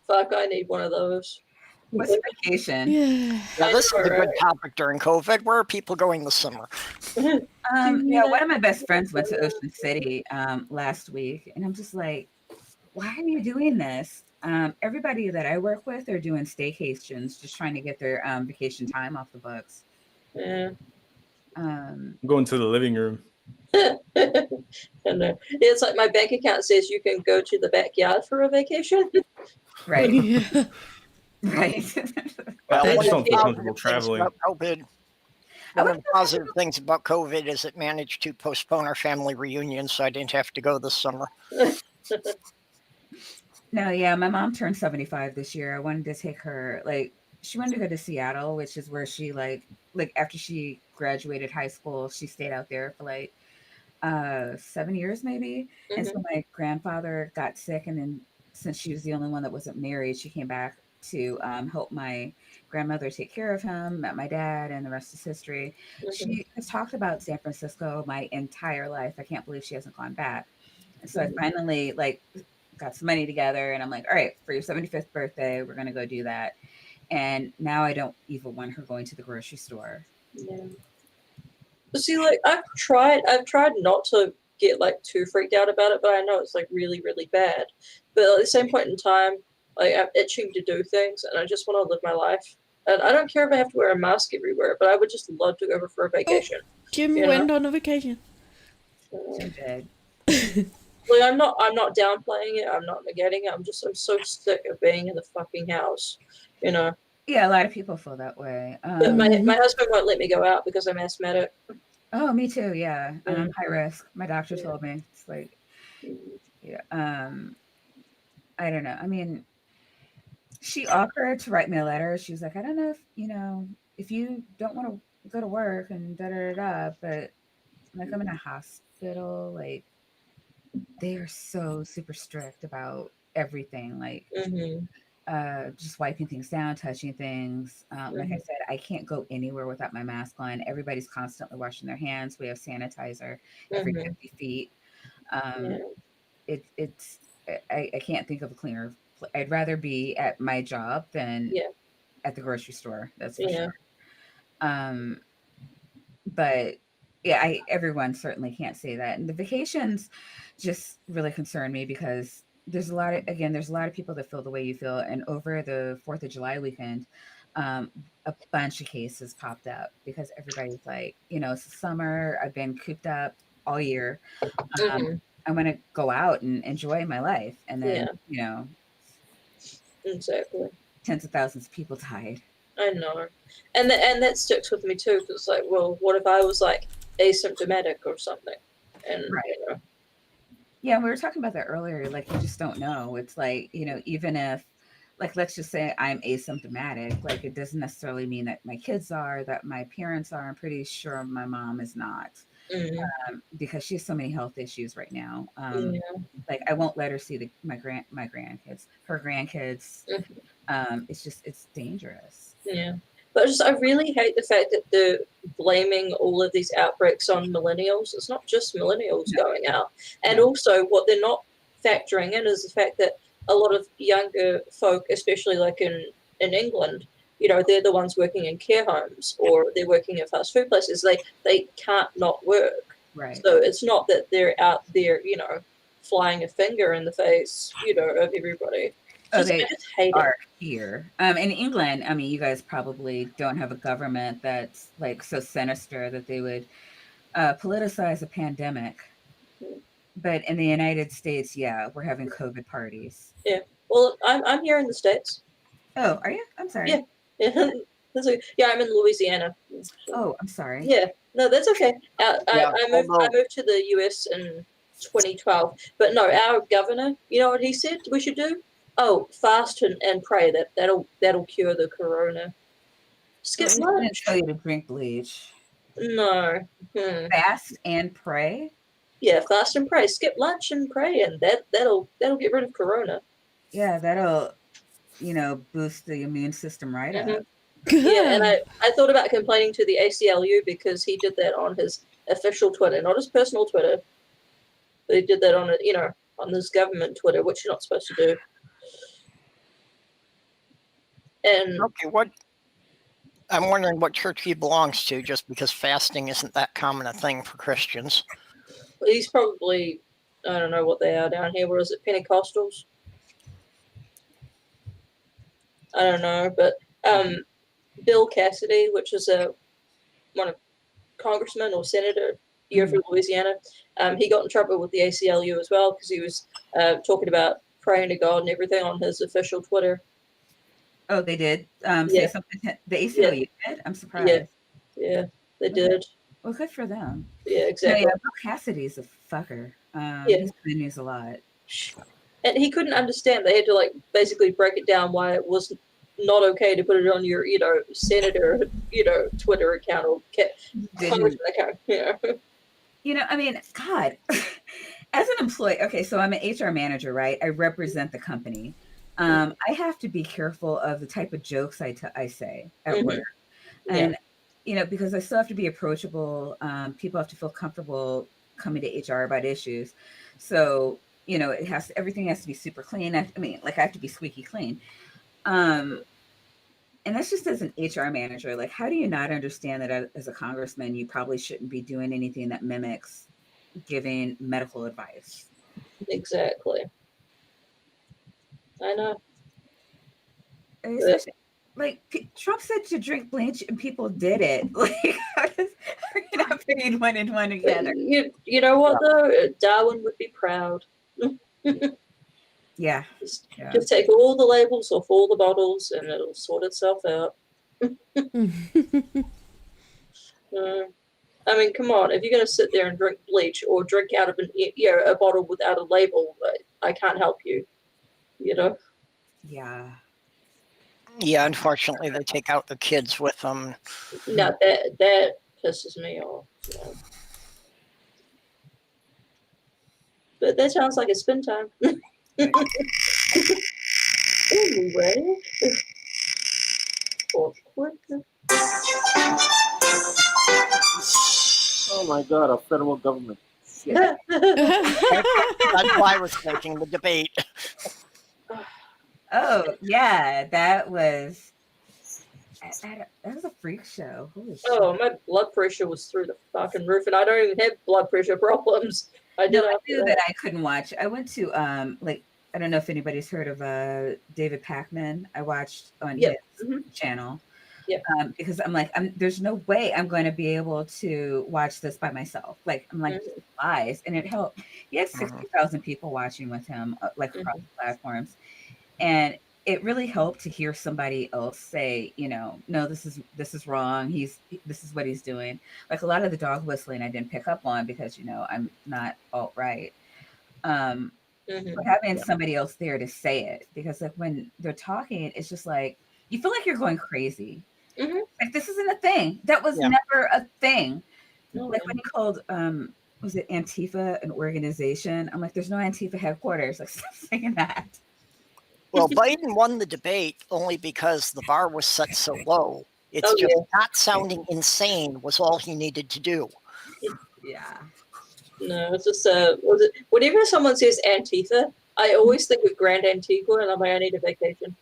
Speaker 4: Fuck, I need one of those.
Speaker 2: What's vacation?
Speaker 1: Yeah.
Speaker 3: Now, this is a good topic during COVID. Where are people going this summer?
Speaker 2: One of my best friends went to Ocean City last week, and I'm just like, why are you doing this? everybody that I work with are doing staycations, just trying to get their vacation time off the books.
Speaker 4: Yeah.
Speaker 2: Um,
Speaker 5: Going to the living room.
Speaker 4: I know. It's like my bank account says you can go to the backyard for a vacation.
Speaker 2: right.
Speaker 1: Yeah.
Speaker 2: Right.
Speaker 5: I
Speaker 3: Well,
Speaker 5: just don't feel
Speaker 3: positive
Speaker 5: comfortable
Speaker 3: things
Speaker 5: traveling.
Speaker 3: about COVID. One of the positive things about COVID is it managed to postpone our family reunion, so I didn't have to go this summer.
Speaker 2: No, yeah, my mom turned 75 this year. I wanted to take her, like, she wanted to go to Seattle, which is where she like after she graduated high school, she stayed out there for like 7 years maybe. And so my grandfather got sick, and then since she was the only one that wasn't married, she came back to help my grandmother take care of him, met my dad, and the rest is history. She has talked about San Francisco my entire life. I can't believe she hasn't gone back. And so I finally like got some money together, and I'm like, all right, for your 75th birthday, we're gonna go do that. And now I don't even want her going to the grocery store.
Speaker 4: Yeah. But see, like I've tried not to get like too freaked out about it, but I know it's like really, really bad. But at the same point in time, like I'm itching to do things, and I just want to live my life. And I don't care if I have to wear a mask everywhere, but I would just love to go for a vacation.
Speaker 1: Jim
Speaker 4: You
Speaker 1: went
Speaker 4: know?
Speaker 1: on a vacation.
Speaker 2: Jim did.
Speaker 4: Like I'm not downplaying it. I'm not negating it. I'm so sick of being in the fucking house. You know.
Speaker 2: Yeah, a lot of people feel that way.
Speaker 4: But my husband won't let me go out because I'm asthmatic.
Speaker 2: Oh, me too. Yeah, I'm high risk. My doctor told me it's like, yeah. I don't know. I mean, she offered to write me a letter. She was like, I don't know if you don't want to go to work and da da da da, but like I'm in a hospital, like they are so super strict about everything, like just wiping things down, touching things. Like I said, I can't go anywhere without my mask on. Everybody's constantly washing their hands. We have sanitizer every 50 feet. It's I can't think of a cleaner. I'd rather be at my job than at the grocery store. That's for sure. But yeah, everyone certainly can't say that. And the vacations just really concern me because there's a lot of people that feel the way you feel. And over the 4th of July weekend, a bunch of cases popped up because everybody's like, it's the summer. I've been cooped up all year. I want to go out and enjoy my life. And then,
Speaker 4: exactly.
Speaker 2: Tens of thousands of people died.
Speaker 4: I know. And that sticks with me too, because it's like, well, what if I was like asymptomatic or something? And
Speaker 2: Yeah, we were talking about that earlier. Like, you just don't know. It's like, even if, like, let's just say I'm asymptomatic, like, it doesn't necessarily mean that my kids are, that my parents are. I'm pretty sure my mom is not, because she has so many health issues right now. Like, I won't let her see my grandkids, her grandkids. It's dangerous.
Speaker 4: Yeah. But I really hate the fact that they're blaming all of these outbreaks on millennials. It's not just millennials going out. And also what they're not factoring in is the fact that a lot of younger folk, especially like in England, they're the ones working in care homes or they're working in fast food places. They can't not work.
Speaker 2: Right.
Speaker 4: So it's not that they're out there, flying a finger in the face, of everybody. I just hate it.
Speaker 2: Here. In England, I mean, you guys probably don't have a government that's like so sinister that they would politicize a pandemic. But in the United States, we're having COVID parties.
Speaker 4: Yeah. Well, I'm here in the States.
Speaker 2: Oh, are you? I'm sorry.
Speaker 4: Yeah. I'm in Louisiana.
Speaker 2: Oh, I'm sorry.
Speaker 4: Yeah. No, that's okay. I moved to the US in 2012. But no, our governor, you know what he said we should do? Oh, fast and pray. That'll cure the corona. Skip lunch.
Speaker 2: I didn't tell you to drink bleach.
Speaker 4: No.
Speaker 2: Fast and pray.
Speaker 4: Yeah, fast and pray. Skip lunch and pray, and that'll get rid of corona.
Speaker 2: Yeah, that'll boost the immune system right up.
Speaker 4: Yeah, and I thought about complaining to the ACLU because he did that on his official Twitter, not his personal Twitter. But he did that on on his government Twitter, which you're not supposed to do. And
Speaker 3: okay, I'm wondering what church he belongs to, just because fasting isn't that common a thing for Christians.
Speaker 4: He's probably, I don't know what they are down here. What is it, Pentecostals? I don't know, but Bill Cassidy, which is one of congressman or senator here for Louisiana, he got in trouble with the ACLU as well because he was talking about praying to God and everything on his official Twitter.
Speaker 2: Oh, they did say something. The ACLU did? I'm surprised.
Speaker 4: Yeah, they did.
Speaker 2: Well, good for them.
Speaker 4: Yeah, exactly.
Speaker 2: No, Bill Cassidy's a fucker. He's in the news a lot.
Speaker 4: And he couldn't understand. They had to like basically break it down why it was not okay to put it on your, senator, Twitter account or congressman account.
Speaker 2: I mean, God, as an employee, okay, so I'm an HR manager, right? I represent the company. I have to be careful of the type of jokes I say at work. And, because I still have to be approachable. People have to feel comfortable coming to HR about issues. So, everything has to be super clean. I have to be squeaky clean. And that's just as an HR manager. Like, how do you not understand that as a congressman, you probably shouldn't be doing anything that mimics giving medical advice?
Speaker 4: Exactly. I know.
Speaker 2: Trump said to drink bleach and people did it. Like, how are you not putting one and one together?
Speaker 4: You know what, though? Darwin would be proud.
Speaker 2: Yeah.
Speaker 4: Just take all the labels off all the bottles and it'll sort itself out. I mean, come on. If you're going to sit there and drink bleach or drink out of a bottle without a label, I can't help you.
Speaker 2: Yeah.
Speaker 3: Yeah, unfortunately, they take out the kids with them.
Speaker 4: No, that pisses me off. But that sounds like a spin time. Anyway.
Speaker 6: Oh my God, our federal government.
Speaker 3: That's why I was thinking the debate.
Speaker 2: Oh, yeah, that was a freak show. Holy shit.
Speaker 4: Oh, my blood pressure was through the fucking roof, and I don't even have blood pressure problems. I knew
Speaker 2: that I couldn't watch. I went to I don't know if anybody's heard of David Pakman. I watched on his channel.
Speaker 4: Yeah.
Speaker 2: Because I'm like, there's no way I'm going to be able to watch this by myself. Like, I'm like, lies. And it helped. He had 60,000 people watching with him, across the platforms. And it really helped to hear somebody else say, no, this is wrong. This is what he's doing. Like, a lot of the dog whistling I didn't pick up on because, I'm not alt-right. But having somebody else there to say it, because like when they're talking, it's just like, you feel like you're going crazy. Like, this isn't a thing. That was never a thing. Like when he called, was it Antifa an organization? I'm like, there's no Antifa headquarters. Like, stop saying that.
Speaker 3: Well, Biden won the debate only because the bar was set so low. It's not sounding insane was all he needed to do.
Speaker 2: Yeah.
Speaker 4: No, it's just whenever someone says Antifa, I always think of Grand Antigua, and I'm like, I need a vacation.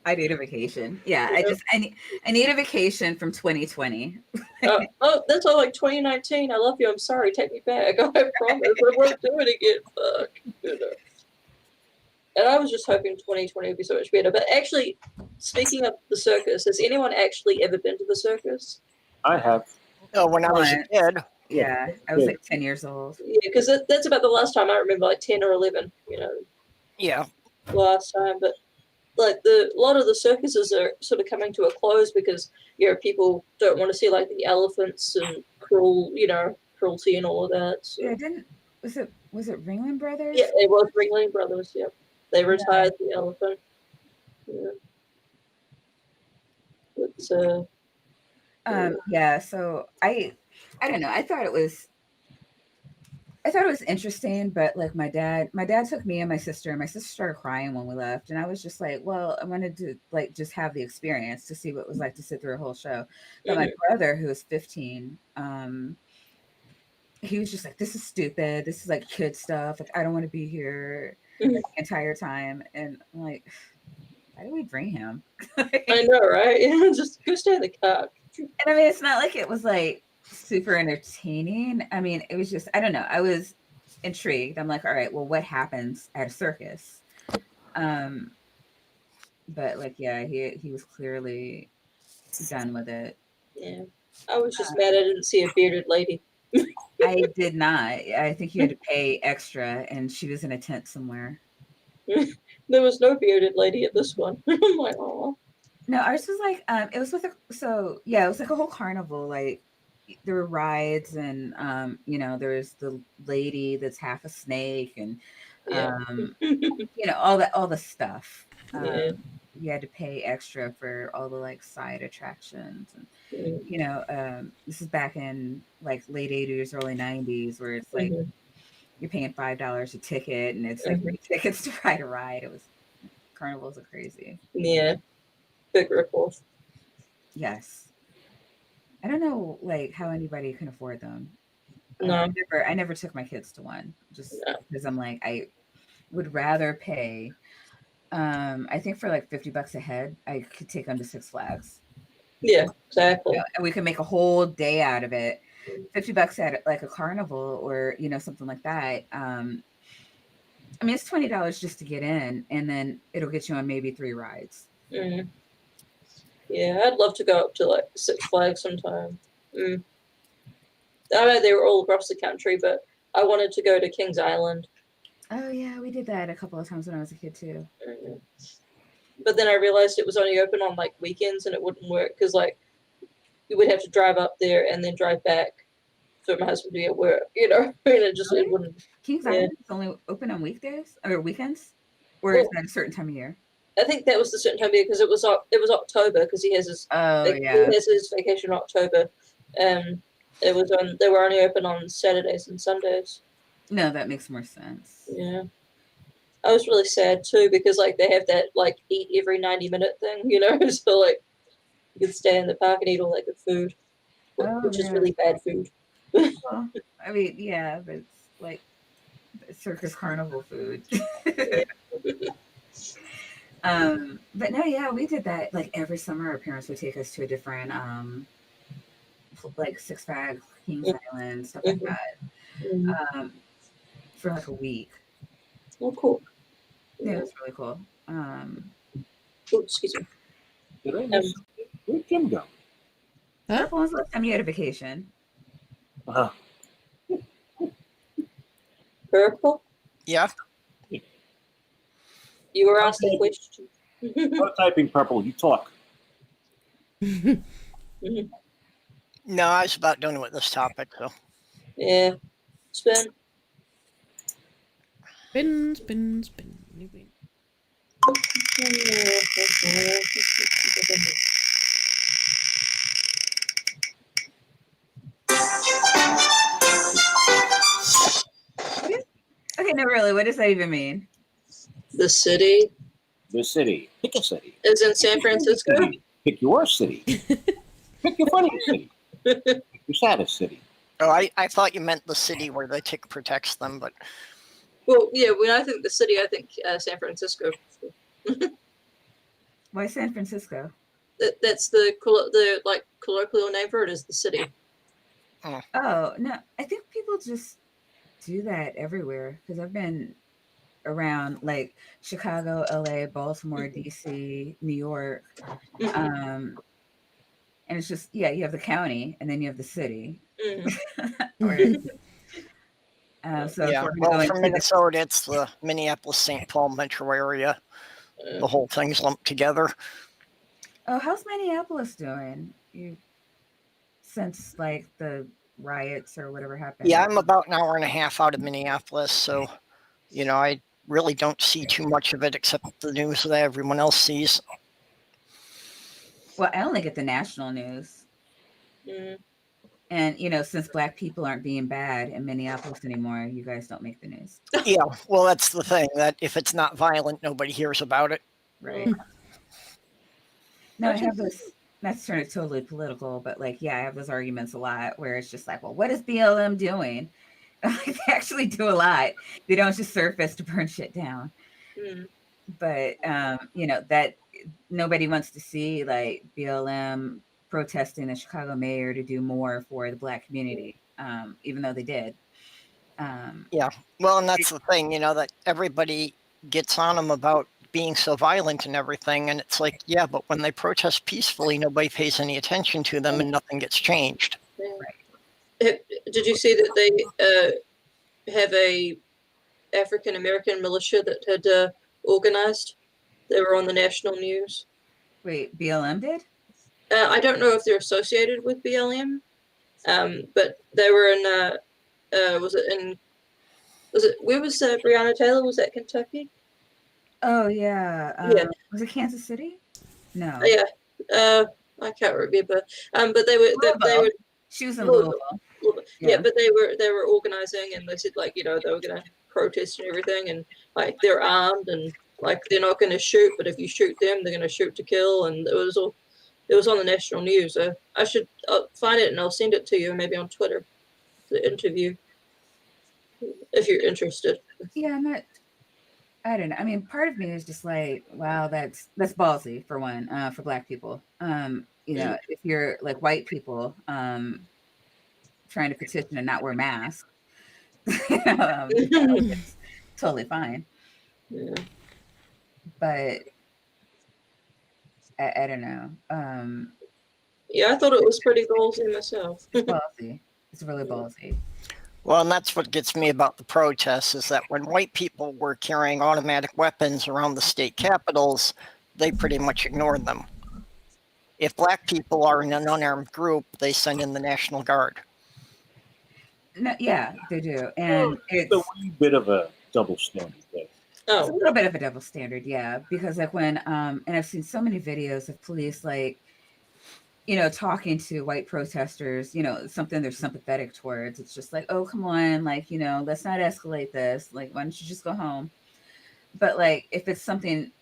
Speaker 2: I need a vacation. Yeah, I need a vacation from 2020.
Speaker 4: That's all like 2019. I love you. I'm sorry. Take me back. I promise. I won't do it again. Fuck. And I was just hoping 2020 would be so much better. But actually, speaking of the circus, has anyone actually ever been to the circus?
Speaker 6: I have.
Speaker 3: Oh, when I was a kid.
Speaker 2: Yeah, I was like 10 years old.
Speaker 4: Yeah, because that's about the last time I remember, like 10 or 11.
Speaker 3: Yeah.
Speaker 4: Last time, but like a lot of the circuses are sort of coming to a close because people don't want to see like the elephants and cruelty and all of that. So.
Speaker 2: Yeah, was it Ringling Brothers?
Speaker 4: Yeah, it was Ringling Brothers. Yep, they retired the elephant. Yeah.
Speaker 2: Yeah. So I don't know. I thought it was interesting, but like my dad took me and my sister started crying when we left. And I was just like, well, I wanted to like just have the experience to see what it was like to sit through a whole show. But my brother, who was 15, he was just like, this is stupid. This is like kid stuff. Like, I don't want to be here the entire time. And I'm like, why did we bring him?
Speaker 4: I know, right? Just go stay in the car.
Speaker 2: And I mean, it's not like it was like super entertaining. I mean, it was just, I don't know. I was intrigued. I'm like, all right, well, what happens at a circus? but like, yeah, he was clearly done with it.
Speaker 4: Yeah. I was just mad I didn't see a bearded lady.
Speaker 2: I did not. I think you had to pay extra, and she was in a tent somewhere.
Speaker 4: There was no bearded lady at this one. I'm like, oh.
Speaker 2: No, ours was like it was with it was like a whole carnival. Like there were rides, and there's the lady that's half a snake, and all the stuff.
Speaker 4: Yeah.
Speaker 2: You had to pay extra for all the like side attractions, and this is back in like late 80s, early 90s, where it's like you're paying $5 a ticket, and it's like free tickets to ride a ride. Carnivals are crazy.
Speaker 4: Yeah, big ripoff.
Speaker 2: Yes. I don't know like how anybody can afford them.
Speaker 4: No.
Speaker 2: I never took my kids to one, just because I'm like, I would rather pay. I think for like $50 a head, I could take them to Six Flags.
Speaker 4: Yeah, exactly.
Speaker 2: And we could make a whole day out of it. $50 at like a carnival or something like that. I mean, it's $20 just to get in, and then it'll get you on maybe 3 rides.
Speaker 4: Mm. Yeah, I'd love to go up to like Six Flags sometime. I know they were all across the country, but I wanted to go to Kings Island.
Speaker 2: Oh yeah, we did that a couple of times when I was a kid too.
Speaker 4: But then I realized it was only open on like weekends, and it wouldn't work because like you would have to drive up there and then drive back for my husband to be at work, and it wouldn't.
Speaker 2: Kings Island is only open on weekdays or weekends, or is that a certain time of year?
Speaker 4: I think that was the certain time of year because it was October because he has his he has his vacation in October. They were only open on Saturdays and Sundays.
Speaker 2: No, that makes more sense.
Speaker 4: Yeah. I was really sad too because like they have that like eat every 90-minute thing, so like you can stay in the park and eat all that good food, which is really bad food.
Speaker 2: Well, I mean, yeah, but it's like circus carnival food. But no, yeah, we did that like every summer. Our parents would take us to a different like Six Flags, Kings Island, stuff like that, for like a week.
Speaker 4: Oh, cool.
Speaker 2: Yeah, it was really cool.
Speaker 4: Excuse me.
Speaker 6: Where'd Jim go?
Speaker 2: Huh? When was the last time you had a vacation?
Speaker 4: Purple?
Speaker 3: Yeah.
Speaker 4: You were asked a question.
Speaker 6: Start typing purple. You talk.
Speaker 3: No, I was about done with this topic, so.
Speaker 4: Yeah. Spin.
Speaker 1: Spin.
Speaker 2: Okay, no, really, what does that even mean?
Speaker 4: The city.
Speaker 6: The city. Pick a city.
Speaker 4: Is in San Francisco.
Speaker 6: Pick your city. Pick your funniest city. Pick your saddest city.
Speaker 3: Oh, I thought you meant the city where the tick protects them, but.
Speaker 4: Well, yeah. When I think the city, I think San Francisco.
Speaker 2: Why San Francisco?
Speaker 4: That's the like colloquial name for it is the city.
Speaker 2: Oh no, I think people just do that everywhere because I've been around like Chicago, LA, Baltimore, DC, New York, and it's just you have the county and then you have the city. So
Speaker 3: yeah, well, from Minnesota, it's the Minneapolis-St. Paul metro area. The whole thing's lumped together.
Speaker 2: Oh, how's Minneapolis doing? Since like the riots or whatever happened?
Speaker 3: Yeah, I'm about an hour and a half out of Minneapolis, so I really don't see too much of it except the news that everyone else sees.
Speaker 2: Well, I only get the national news. And, since Black people aren't being bad in Minneapolis anymore, you guys don't make the news.
Speaker 3: Yeah, well, that's the thing, that if it's not violent, nobody hears about it.
Speaker 2: Right. No, I have this, not to turn it totally political, but I have those arguments a lot where it's just like, well, what is BLM doing? They actually do a lot. They don't just surface to burn shit down. But, that nobody wants to see like BLM protesting the Chicago mayor to do more for the Black community, even though they did.
Speaker 3: Yeah, well, and that's the thing, that everybody gets on them about being so violent and everything. And it's like, yeah, but when they protest peacefully, nobody pays any attention to them and nothing gets changed.
Speaker 4: Yeah. Did you see that they have a African American militia that had organized? They were on the national news.
Speaker 2: Wait, BLM did?
Speaker 4: I don't know if they're associated with BLM, but they were in. Where was Breonna Taylor? Was that Kentucky?
Speaker 2: Oh yeah.
Speaker 4: Yeah.
Speaker 2: Was it Kansas City? No.
Speaker 4: Yeah. I can't remember. But they were.
Speaker 2: She was in Louisville.
Speaker 4: Yeah, but they were organizing, and they said, like, you know, they were going to protest and everything, and like they're armed, and like they're not going to shoot, but if you shoot them, they're going to shoot to kill, and it was on the national news. I should find it and I'll send it to you, maybe on Twitter, the interview, if you're interested.
Speaker 2: Yeah, I don't know. I mean, part of me is just like, wow, that's ballsy for one, for Black people. You know, if you're like white people, trying to petition and not wear masks, it's totally fine.
Speaker 4: Yeah.
Speaker 2: But I don't know.
Speaker 4: Yeah, I thought it was pretty ballsy myself.
Speaker 2: It's ballsy. It's really ballsy.
Speaker 3: Well, and that's what gets me about the protests is that when white people were carrying automatic weapons around the state capitals, they pretty much ignored them. If Black people are in an unarmed group, they send in the National Guard.
Speaker 2: No, yeah, they do. And it's
Speaker 6: a wee bit of a double standard there.
Speaker 2: It's a little bit of a double standard, yeah. Because like when and I've seen so many videos of police like, you know, talking to white protesters, you know, something they're sympathetic towards. It's just like, oh, come on, like, you know, let's not escalate this. Like, why don't you just go home? But like, if it's something,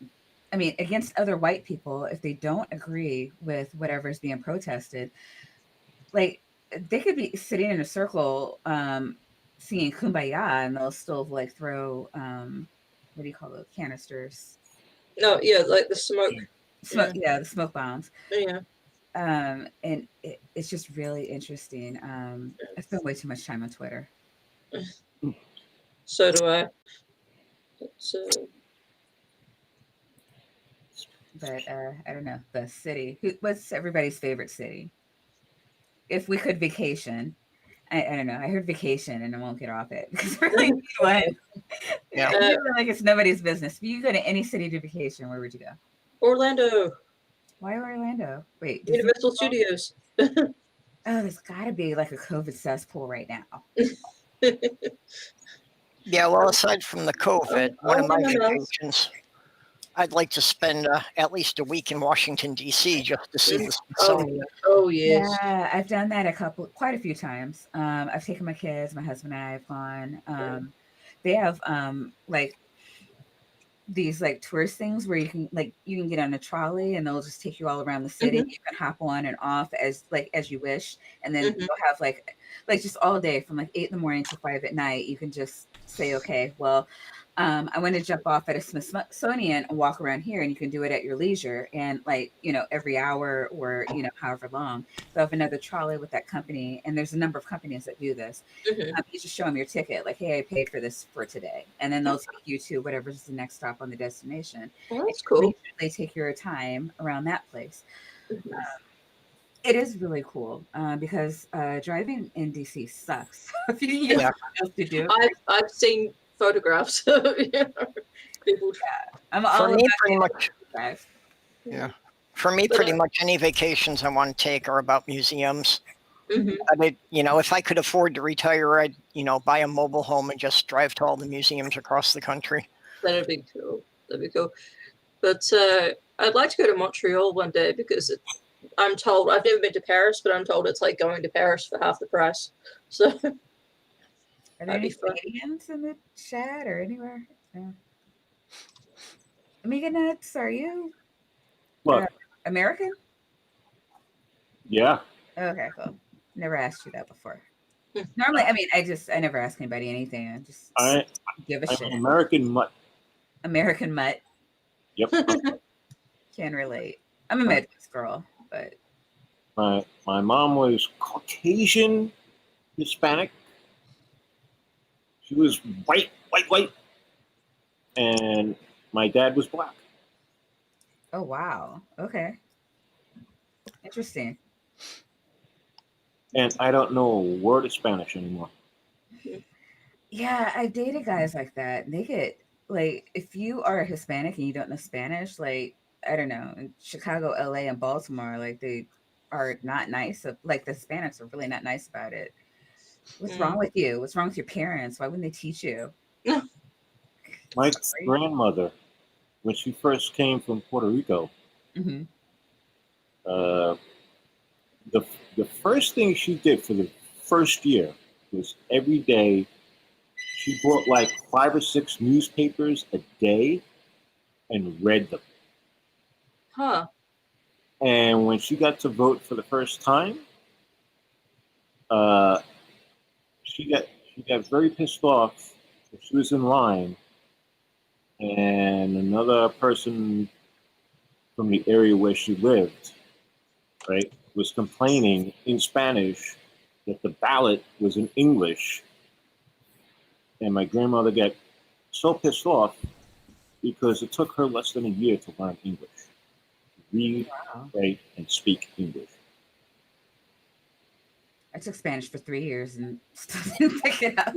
Speaker 2: I mean, against other white people, if they don't agree with whatever's being protested, like they could be sitting in a circle, singing Kumbaya, and they'll still like throw, what do you call those canisters?
Speaker 4: No, yeah, like the smoke.
Speaker 2: Yeah, the smoke bombs.
Speaker 4: Yeah.
Speaker 2: And it's just really interesting. I spend way too much time on Twitter.
Speaker 4: So do I.
Speaker 2: But I don't know, the city. What's everybody's favorite city? If we could vacation, I don't know. I heard vacation and I won't get off it because really what?
Speaker 3: Yeah.
Speaker 2: Like it's nobody's business. If you go to any city to vacation, where would you go?
Speaker 4: Orlando.
Speaker 2: Why Orlando? Wait,
Speaker 4: Universal Studios.
Speaker 2: Oh, there's got to be like a COVID cesspool right now.
Speaker 3: Yeah, well, aside from the COVID, one of my vacations, I'd like to spend at least a week in Washington, D.C. just to see the Smithsonian.
Speaker 4: Oh, yes.
Speaker 2: Yeah, I've done that quite a few times. I've taken my kids, my husband and I have gone. They have like these like tourist things where you can get on a trolley and they'll just take you all around the city. You can hop on and off as you wish, and then you'll have like just all day from like 8 a.m. to 5 p.m. You can just say, okay, well, I want to jump off at a Smithsonian and walk around here, and you can do it at your leisure, and like, you know, every hour or, you know, however long. So I have another trolley with that company, and there's a number of companies that do this. You just show them your ticket, like, hey, I paid for this for today, and then they'll take you to whatever's the next stop on the destination.
Speaker 4: Oh, that's cool.
Speaker 2: They take your time around that place. It is really cool because driving in DC sucks. If you know what else to do.
Speaker 4: I've seen photographs of people.
Speaker 2: I'm all
Speaker 3: about pretty much. Yeah, for me, pretty much any vacations I want to take are about museums. I mean, you know, if I could afford to retire, I'd, you know, buy a mobile home and just drive to all the museums across the country.
Speaker 4: That'd be cool. But I'd like to go to Montreal one day because I'm told, I've never been to Paris, but I'm told it's like going to Paris for half the price. So.
Speaker 2: Are there any Canadians in the chat or anywhere? No. Amiga Nuts, are you American?
Speaker 6: Yeah.
Speaker 2: Okay, cool. Never asked you that before. Normally, I mean, I never ask anybody anything. I give a shit.
Speaker 6: American mutt.
Speaker 2: American mutt.
Speaker 6: Yep.
Speaker 2: Can relate. I'm a Midwest girl, but
Speaker 6: my mom was Caucasian Hispanic. She was white, and my dad was Black.
Speaker 2: Oh wow. Okay. Interesting.
Speaker 6: And I don't know a word of Spanish anymore.
Speaker 2: Yeah, I dated guys like that. They get like if you are Hispanic and you don't know Spanish, like I don't know, in Chicago, LA, and Baltimore, like they are not nice. Like the Hispanics are really not nice about it. What's wrong with you? What's wrong with your parents? Why wouldn't they teach you?
Speaker 6: My grandmother, when she first came from Puerto Rico,
Speaker 2: Mm-hmm.
Speaker 6: uh, the first thing she did for the first year was every day she bought like 5 or 6 newspapers a day and read them.
Speaker 4: Huh.
Speaker 6: And when she got to vote for the first time, uh, she got very pissed off. She was in line, and another person from the area where she lived, right, was complaining in Spanish that the ballot was in English. And my grandmother got so pissed off because it took her less than a year to learn English, read, write, and speak English.
Speaker 2: I took Spanish for 3 years and still didn't pick it up.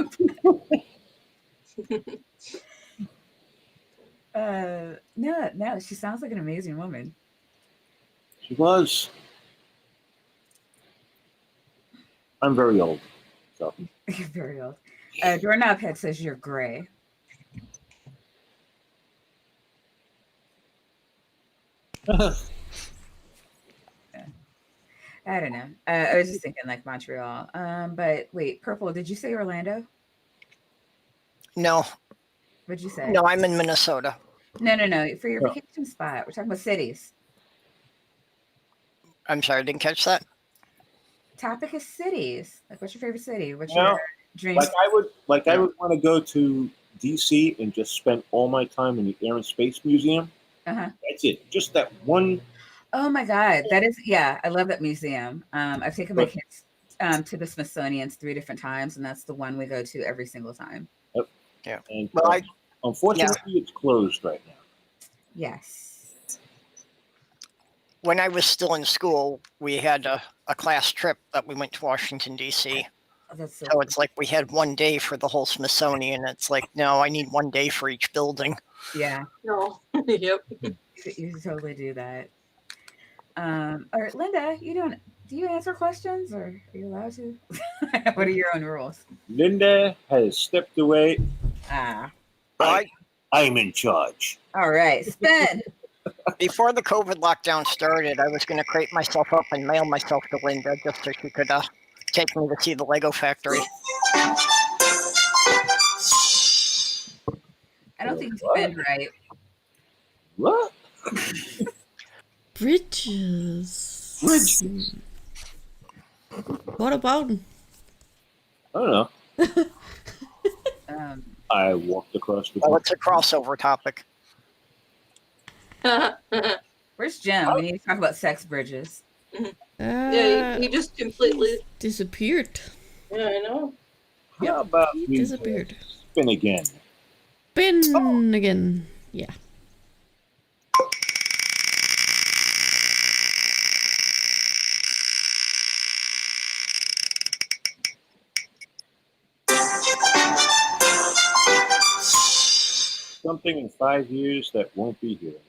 Speaker 2: No, she sounds like an amazing woman.
Speaker 6: She was. I'm very old, so.
Speaker 2: You're very old. Doorknob Head says you're gray. Yeah. I don't know. I was just thinking like Montreal. But wait, Purple, did you say Orlando?
Speaker 3: No.
Speaker 2: What'd you say?
Speaker 3: No, I'm in Minnesota.
Speaker 2: No. For your vacation spot. We're talking about cities.
Speaker 3: I'm sorry, I didn't catch that.
Speaker 2: Topic is cities. Like, what's your favorite city? What's your dream?
Speaker 6: I would want to go to DC and just spend all my time in the Air and Space Museum.
Speaker 2: Uh-huh.
Speaker 6: That's it. Just that one.
Speaker 2: Oh my God. That is, yeah, I love that museum. I've taken my kids to the Smithsonian's 3 different times, and that's the one we go to every single time.
Speaker 6: Yep.
Speaker 3: Yeah.
Speaker 6: And unfortunately, it's closed right now.
Speaker 2: Yes.
Speaker 3: When I was still in school, we had a class trip that we went to Washington, D.C.
Speaker 2: Oh, that's so
Speaker 3: cool. It's like we had one day for the whole Smithsonian. It's like, no, I need one day for each building.
Speaker 2: Yeah.
Speaker 4: No. Yep.
Speaker 2: You totally do that. All right, Linda, do you answer questions or are you allowed to? What are your own rules?
Speaker 6: Linda has stepped away.
Speaker 3: I'm
Speaker 6: in charge.
Speaker 2: All right, spin.
Speaker 3: Before the COVID lockdown started, I was going to crate myself up and mail myself to Linda just so she could take me to see the Lego factory.
Speaker 2: I don't think you spin right.
Speaker 6: What?
Speaker 1: Bridges. What about them?
Speaker 6: I don't know. I walked across the.
Speaker 3: Well, it's a crossover topic.
Speaker 2: Where's Jim? We need to talk about sex bridges.
Speaker 4: Yeah, he just completely
Speaker 1: disappeared.
Speaker 4: Yeah, I know.
Speaker 6: How about
Speaker 1: he disappeared?
Speaker 6: Spin again.
Speaker 1: Spin again. Yeah.
Speaker 6: Something in 5 years that won't be here anymore.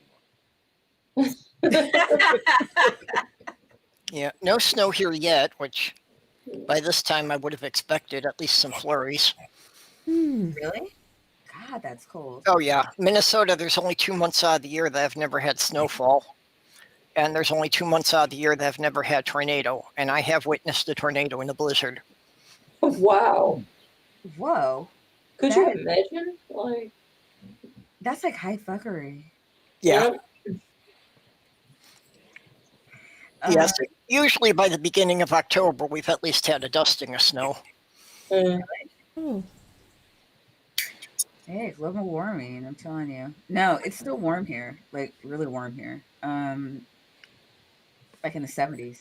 Speaker 3: Yeah, no snow here yet, which by this time I would have expected at least some flurries.
Speaker 2: Really? God, that's cold.
Speaker 3: Oh yeah, Minnesota, there's only 2 months out of the year that have never had snowfall. And there's only 2 months out of the year that have never had tornado. And I have witnessed a tornado in a blizzard.
Speaker 4: Wow.
Speaker 2: Whoa.
Speaker 4: Could you imagine? Like,
Speaker 2: that's like high fuckery.
Speaker 3: Yeah. Yes, usually by the beginning of October, we've at least had a dusting of snow.
Speaker 1: Oh.
Speaker 2: Hey, global warming, I'm telling you. No, it's still warm here, like really warm here. Like in the 70s.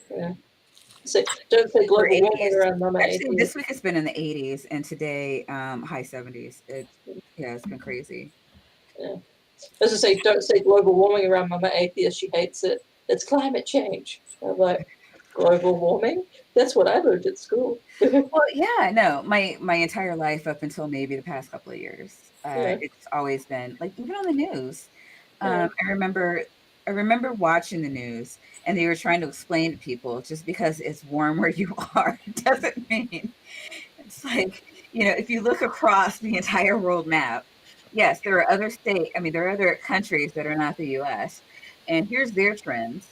Speaker 4: Yeah. So don't say global warming around Mama.
Speaker 2: Actually, this week it's been in the 80s, and today high 70s. It's been crazy.
Speaker 4: Yeah. As I say, don't say global warming around Mama Atheist. She hates it. It's climate change. I'm like, global warming? That's what I learned at school.
Speaker 2: Well, yeah, no, my entire life up until maybe the past couple of years, it's always been like even on the news. I remember watching the news, and they were trying to explain to people just because it's warm where you are doesn't mean it's like if you look across the entire world map. Yes, there are other there are other countries that are not the U.S., and here's their trends.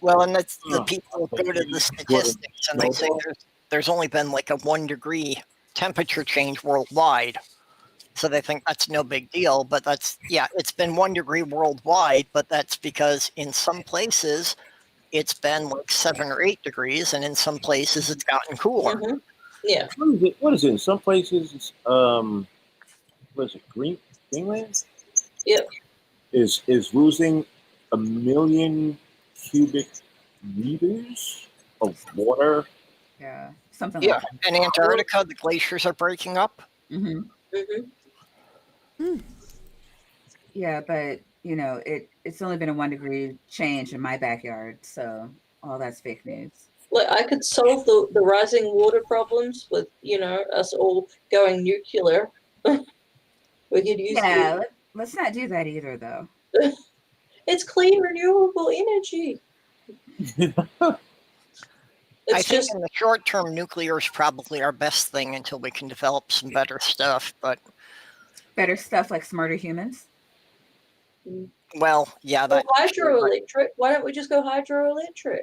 Speaker 3: Well, and that's the people go to the statistics and they say there's only been like a 1 degree temperature change worldwide. So they think that's no big deal, but it's been 1 degree worldwide, but that's because in some places it's been like 7 or 8 degrees, and in some places it's gotten cooler.
Speaker 4: Mm-hmm. Yeah.
Speaker 6: What is it? In some places, it's, what is it? Greenland?
Speaker 4: Yep.
Speaker 6: Is losing 1 million cubic meters of water.
Speaker 2: Yeah, something
Speaker 3: Yeah,
Speaker 2: like that.
Speaker 3: in Antarctica, the glaciers are breaking up.
Speaker 2: Mm-hmm.
Speaker 4: Mm-hmm.
Speaker 2: Yeah, but it's only been a 1 degree change in my backyard, so all that's fake news.
Speaker 4: Like I could solve the rising water problems with us all going nuclear. We could use
Speaker 2: let's not do that either, though.
Speaker 4: It's clean, renewable energy.
Speaker 3: I think in the short term, nuclear is probably our best thing until we can develop some better stuff. But
Speaker 2: better stuff like smarter humans.
Speaker 3: Well, yeah.
Speaker 4: Hydroelectric. Why don't we just go hydroelectric?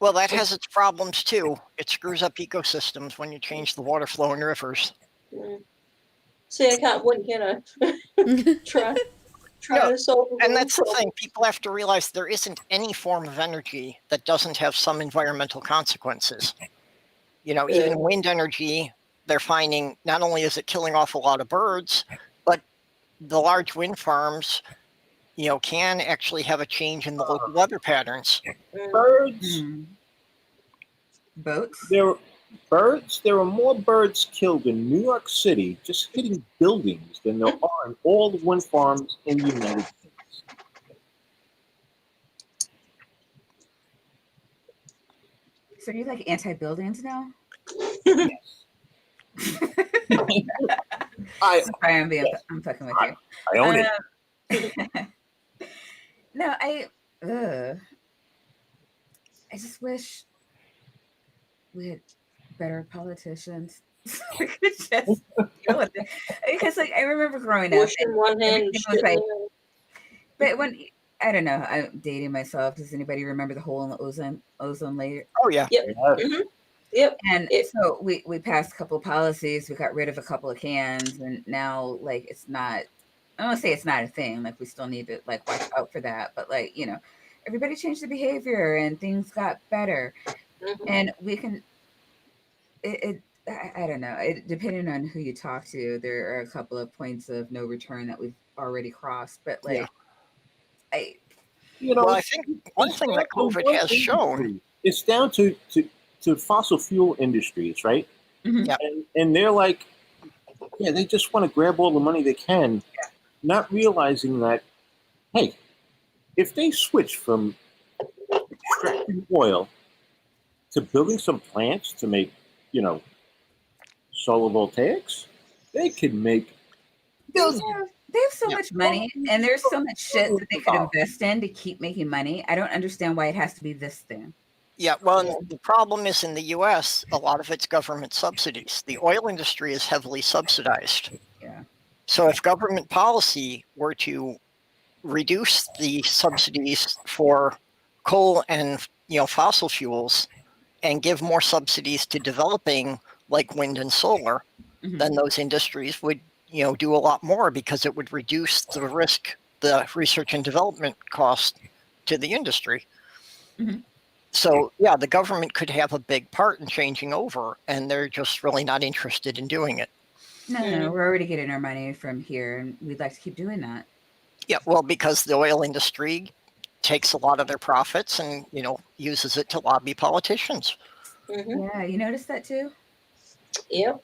Speaker 3: Well, that has its problems too. It screws up ecosystems when you change the water flow in rivers.
Speaker 4: See, I can't. Try to solve.
Speaker 3: And that's the thing. People have to realize there isn't any form of energy that doesn't have some environmental consequences. Even wind energy, they're finding not only is it killing off a lot of birds, but the large wind farms, can actually have a change in the local weather patterns.
Speaker 6: Birds.
Speaker 2: Boats.
Speaker 6: There are more birds killed in New York City just hitting buildings than there are in all the wind farms in the United States.
Speaker 2: So you like anti-buildings now?
Speaker 6: Yes.
Speaker 2: I'm fucking with you.
Speaker 6: I own it.
Speaker 2: No, I just wish we had better politicians. We could just deal with it. Because I remember growing up.
Speaker 4: In one hand,
Speaker 2: but when I don't know, I'm dating myself. Does anybody remember the hole in the ozone layer?
Speaker 3: Oh yeah.
Speaker 4: Yep. Mm-hmm. Yep.
Speaker 2: And so we passed a couple of policies. We got rid of a couple of cans, and now it's not. I don't want to say it's not a thing. We still need to watch out for that. But everybody changed the behavior, and things got better. Mm-hmm. And we can. I don't know. Depending on who you talk to, there are a couple of points of no return that we've already crossed. But I
Speaker 3: think one thing that COVID has shown,
Speaker 6: it's down to fossil fuel industries, right?
Speaker 2: Mm-hmm.
Speaker 3: Yeah.
Speaker 6: And they're they just want to grab all the money they can, not realizing that, hey, if they switch from extracting oil to building some plants to make, solar voltaics, they can make billions.
Speaker 2: They have so much money, and there's so much shit that they could invest in to keep making money. I don't understand why it has to be this thing.
Speaker 3: Yeah, well, the problem is in the U.S., a lot of it's government subsidies. The oil industry is heavily subsidized.
Speaker 2: Yeah.
Speaker 3: So if government policy were to reduce the subsidies for coal and fossil fuels and give more subsidies to developing like wind and solar, then those industries would do a lot more because it would reduce the risk, the research and development cost to the industry.
Speaker 2: Mm-hmm.
Speaker 3: So, yeah, the government could have a big part in changing over, and they're just really not interested in doing it.
Speaker 2: No, we're already getting our money from here, and we'd like to keep doing that.
Speaker 3: Yeah, well, because the oil industry takes a lot of their profits and, uses it to lobby politicians.
Speaker 2: Mm-hmm. Yeah, you noticed that too?
Speaker 4: Yep.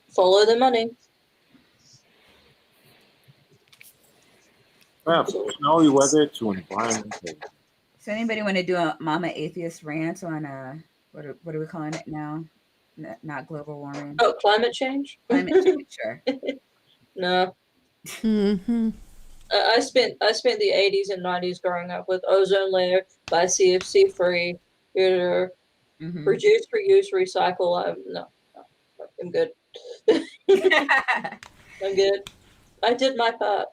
Speaker 4: Follow the money.
Speaker 6: Well, from snowy weather to environmental.
Speaker 2: So anybody want to do a Mama Atheist rant on what are we calling it now? Not global warming.
Speaker 4: Oh, climate change?
Speaker 2: Climate change, sure.
Speaker 4: No.
Speaker 1: Mm-hmm.
Speaker 4: I spent the 80s and 90s growing up with ozone layer, buy CFC free, reduce, reuse, recycle. I'm good. I'm good. I did my part.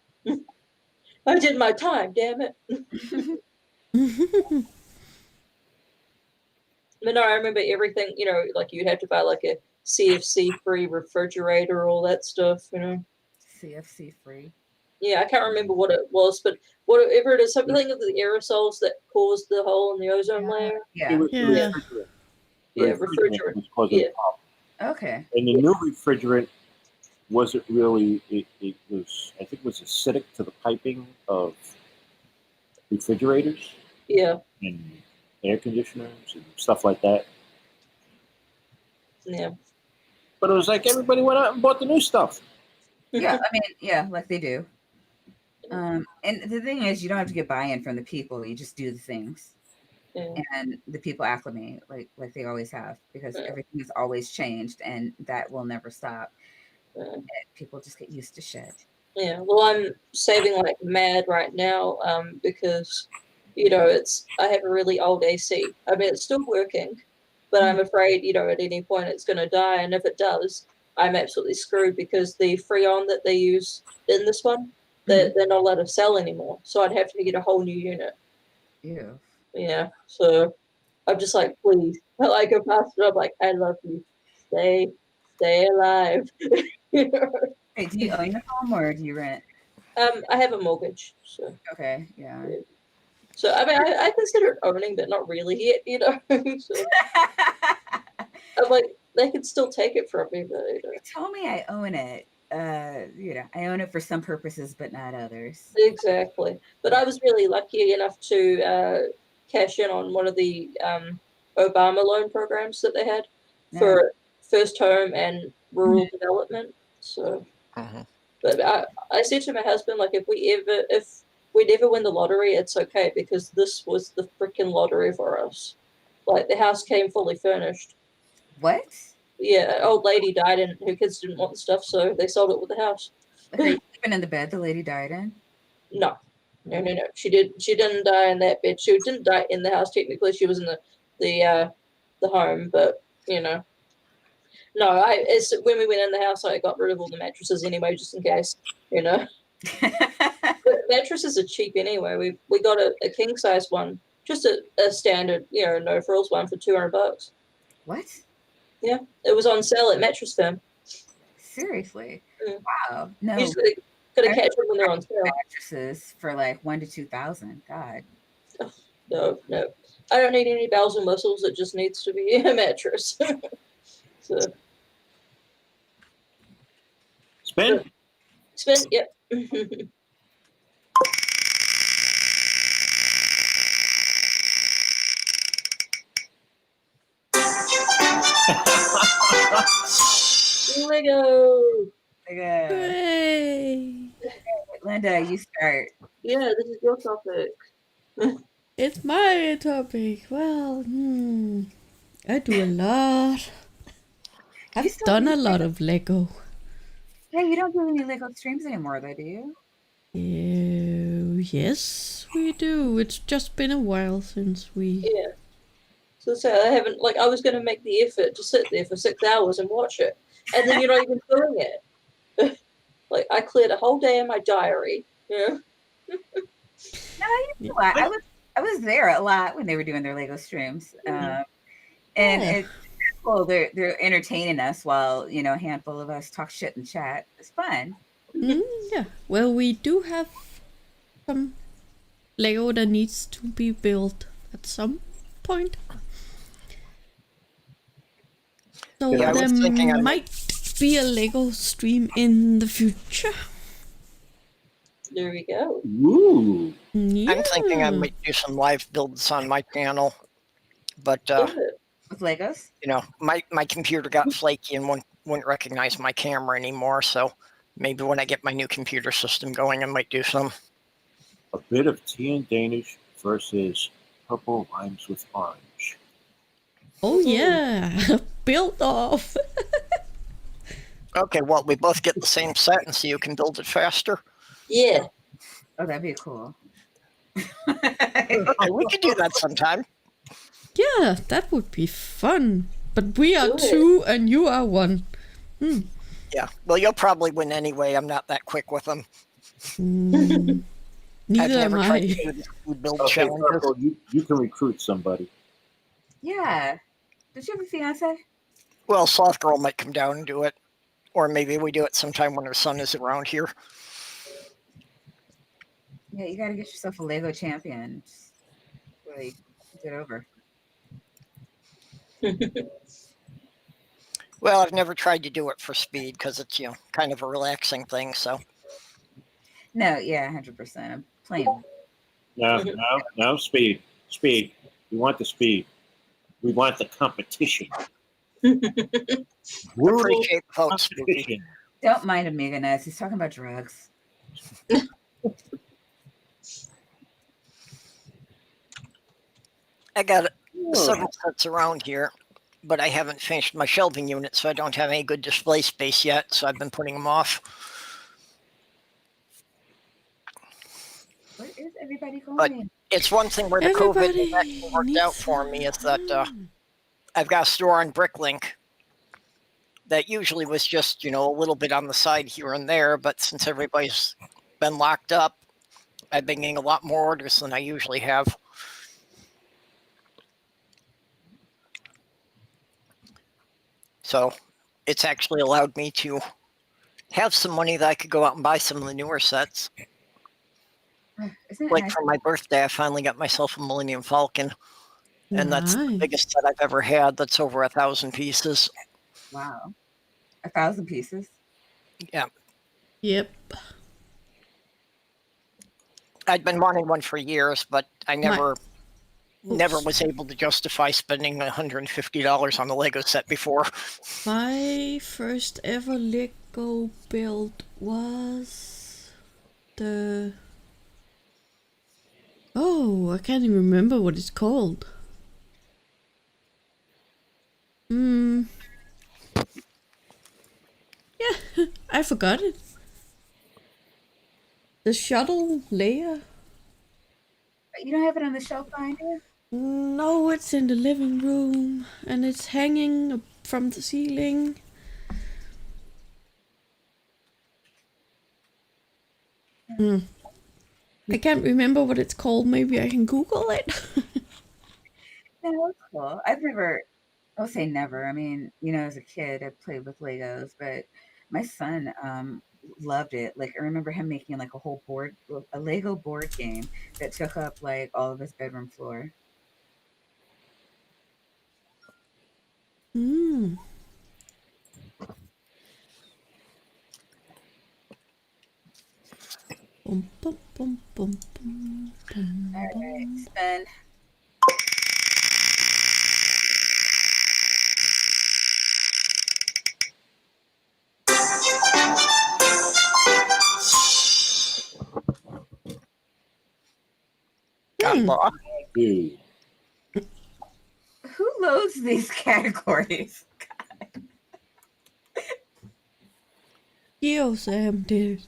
Speaker 4: I did my time, damn it. But no, I remember everything, like you'd have to buy like a CFC free refrigerator, all that stuff,
Speaker 2: CFC free.
Speaker 4: Yeah, I can't remember what it was, but whatever it is, something of the aerosols that caused the hole in the ozone layer.
Speaker 2: Yeah.
Speaker 6: Refrigerant.
Speaker 4: Refrigerant.
Speaker 6: Was causing problem.
Speaker 2: Okay.
Speaker 6: And the new refrigerant wasn't really, it was, I think it was acidic to the piping of refrigerators.
Speaker 4: Yeah.
Speaker 6: And air conditioners and stuff like that.
Speaker 4: Yeah.
Speaker 6: But it was like everybody went out and bought the new stuff.
Speaker 2: Yeah, I mean, yeah, like they do. And the thing is, you don't have to get buy-in from the people. You just do the things, and the people acclimate like they always have, because everything has always changed, and that will never stop. People just get used to shit.
Speaker 4: Yeah. Well, I'm saving like mad right now because, I have a really old AC. I mean, it's still working, but I'm afraid, at any point it's going to die. And if it does, I'm absolutely screwed, because the Freon that they use in this one, they're not allowed to sell anymore. So I'd have to get a whole new unit.
Speaker 2: Yeah.
Speaker 4: Yeah. So I'm just like, please. I go past it, I'm like, I love you. Stay alive.
Speaker 2: Hey, do you own your home or do you rent?
Speaker 4: I have a mortgage. So.
Speaker 2: Okay. Yeah.
Speaker 4: So I mean, I consider it owning, but not really yet. So, I'm like, they could still take it from me, but
Speaker 2: Tell me I own it. I own it for some purposes, but not others.
Speaker 4: Exactly. But I was really lucky enough to cash in on one of the Obama loan programs that they had for first home and rural development. So, but I said to my husband, like, if we'd ever win the lottery, it's okay, because this was the freaking lottery for us. Like, the house came fully furnished.
Speaker 2: What?
Speaker 4: Yeah, an old lady died and her kids didn't want the stuff, so they sold it with the house.
Speaker 2: Are you sleeping in the bed the lady died in?
Speaker 4: No. She didn't die in that bed. She didn't die in the house technically. She was in the home, but No, when we went in the house, I got rid of all the mattresses anyway, just in case, But mattresses are cheap anyway. We got a king size one, just a standard, no frills one for $200.
Speaker 2: What?
Speaker 4: Yeah, it was on sale at Mattress Firm.
Speaker 2: Seriously? Wow. No.
Speaker 4: You just gotta catch them when they're on sale.
Speaker 2: Mattresses for like $1,000 to $2,000. God.
Speaker 4: No. I don't need any bells and whistles. It just needs to be a mattress. So.
Speaker 6: Spin?
Speaker 4: Yep. Lego.
Speaker 1: Hooray!
Speaker 2: Linda, you start.
Speaker 4: Yeah, this is your topic.
Speaker 1: It's my topic. Well, I do a lot. I've done a lot of Lego.
Speaker 2: Yeah, you don't do any Lego streams anymore, though, do you?
Speaker 1: Yes, we do. It's just been a while since we...
Speaker 4: Yeah. So I haven't, I was going to make the effort to sit there for 6 hours and watch it. And then you're not even doing it. I cleared a whole day in my diary. Yeah.
Speaker 2: No, you know what? I was there a lot when they were doing their Lego streams. And it's cool. They're entertaining us while, a handful of us talk shit and chat. It's fun.
Speaker 1: Yeah. Well, we do have some Lego that needs to be built at some point. So there might be a Lego stream in the future.
Speaker 4: There we go.
Speaker 6: Ooh.
Speaker 1: Yeah.
Speaker 3: I'm thinking I might do some live builds on my channel, but
Speaker 2: with Legos,
Speaker 3: my computer got flaky and wouldn't recognize my camera anymore. So maybe when I get my new computer system going, I might do some.
Speaker 6: A bit of tea and Danish versus purple rhymes with orange.
Speaker 1: Oh yeah, build off.
Speaker 3: Okay, well, we both get the same set, and so you can build it faster.
Speaker 4: Yeah.
Speaker 2: Oh, that'd be cool.
Speaker 3: Okay, we could do that sometime.
Speaker 1: Yeah, that would be fun. But we are
Speaker 4: Do it.
Speaker 1: 2 and you are 1.
Speaker 3: Yeah, well, you'll probably win anyway. I'm not that quick with them.
Speaker 1: Mm,
Speaker 3: I've
Speaker 1: neither am
Speaker 3: never tried
Speaker 1: I.
Speaker 3: to do the food build
Speaker 6: Okay,
Speaker 3: challenges.
Speaker 6: Purple, you can recruit somebody.
Speaker 2: Yeah. Did you have a fiance?
Speaker 3: Well, Soft Girl might come down and do it. Or maybe we do it sometime when her son is around here.
Speaker 2: Yeah, you got to get yourself a Lego champion. Just really get over.
Speaker 3: Well, I've never tried to do it for speed because it's, kind of a relaxing thing. So
Speaker 2: No, yeah, 100%. I'm playing.
Speaker 6: No, speed. Speed. We want the speed. We want the competition. Brutal
Speaker 3: appreciate the vote, Spooky.
Speaker 6: competition.
Speaker 2: Don't mind Amiga Nuts. He's talking about drugs.
Speaker 3: I got several sets around here, but I haven't finished my shelving unit, so I don't have any good display space yet. So I've been putting them off.
Speaker 2: Where is everybody going?
Speaker 3: But it's one thing where the
Speaker 1: Everybody
Speaker 3: COVID thing worked out for me is that I've got a store on Bricklink that usually was just, a little bit on the side here and there. But since everybody's been locked up, I've been getting a lot more orders than I usually have. So it's actually allowed me to have some money that I could go out and buy some of the newer sets.
Speaker 2: Isn't it
Speaker 3: Like
Speaker 2: nice?
Speaker 3: for my birthday, I finally got myself a Millennium Falcon. And that's the
Speaker 1: Nice.
Speaker 3: biggest set I've ever had. That's over 1,000 pieces.
Speaker 2: Wow. 1,000 pieces?
Speaker 3: Yeah.
Speaker 1: Yep.
Speaker 3: I'd been wanting one for years, but I never
Speaker 1: Oops.
Speaker 3: was able to justify spending $150 on the Lego set before.
Speaker 1: My first ever Lego build was the... Oh, I can't even remember what it's called. Yeah, I forgot it. The shuttle layer?
Speaker 2: You don't have it on the shelf behind you?
Speaker 1: No, it's in the living room and it's hanging from the ceiling. I can't remember what it's called. Maybe I can Google it.
Speaker 2: No, that's cool. I'll say never. I mean, as a kid, I played with Legos, but my son loved it. Like, I remember him making like a Lego board game that took up like all of his bedroom floor.
Speaker 1: Mm. Bum, bum, bum, bum, bum, bum,
Speaker 2: All right,
Speaker 1: bum.
Speaker 2: spin.
Speaker 3: Outlaw.
Speaker 6: Dude.
Speaker 2: Who loads these categories?
Speaker 1: Sam did.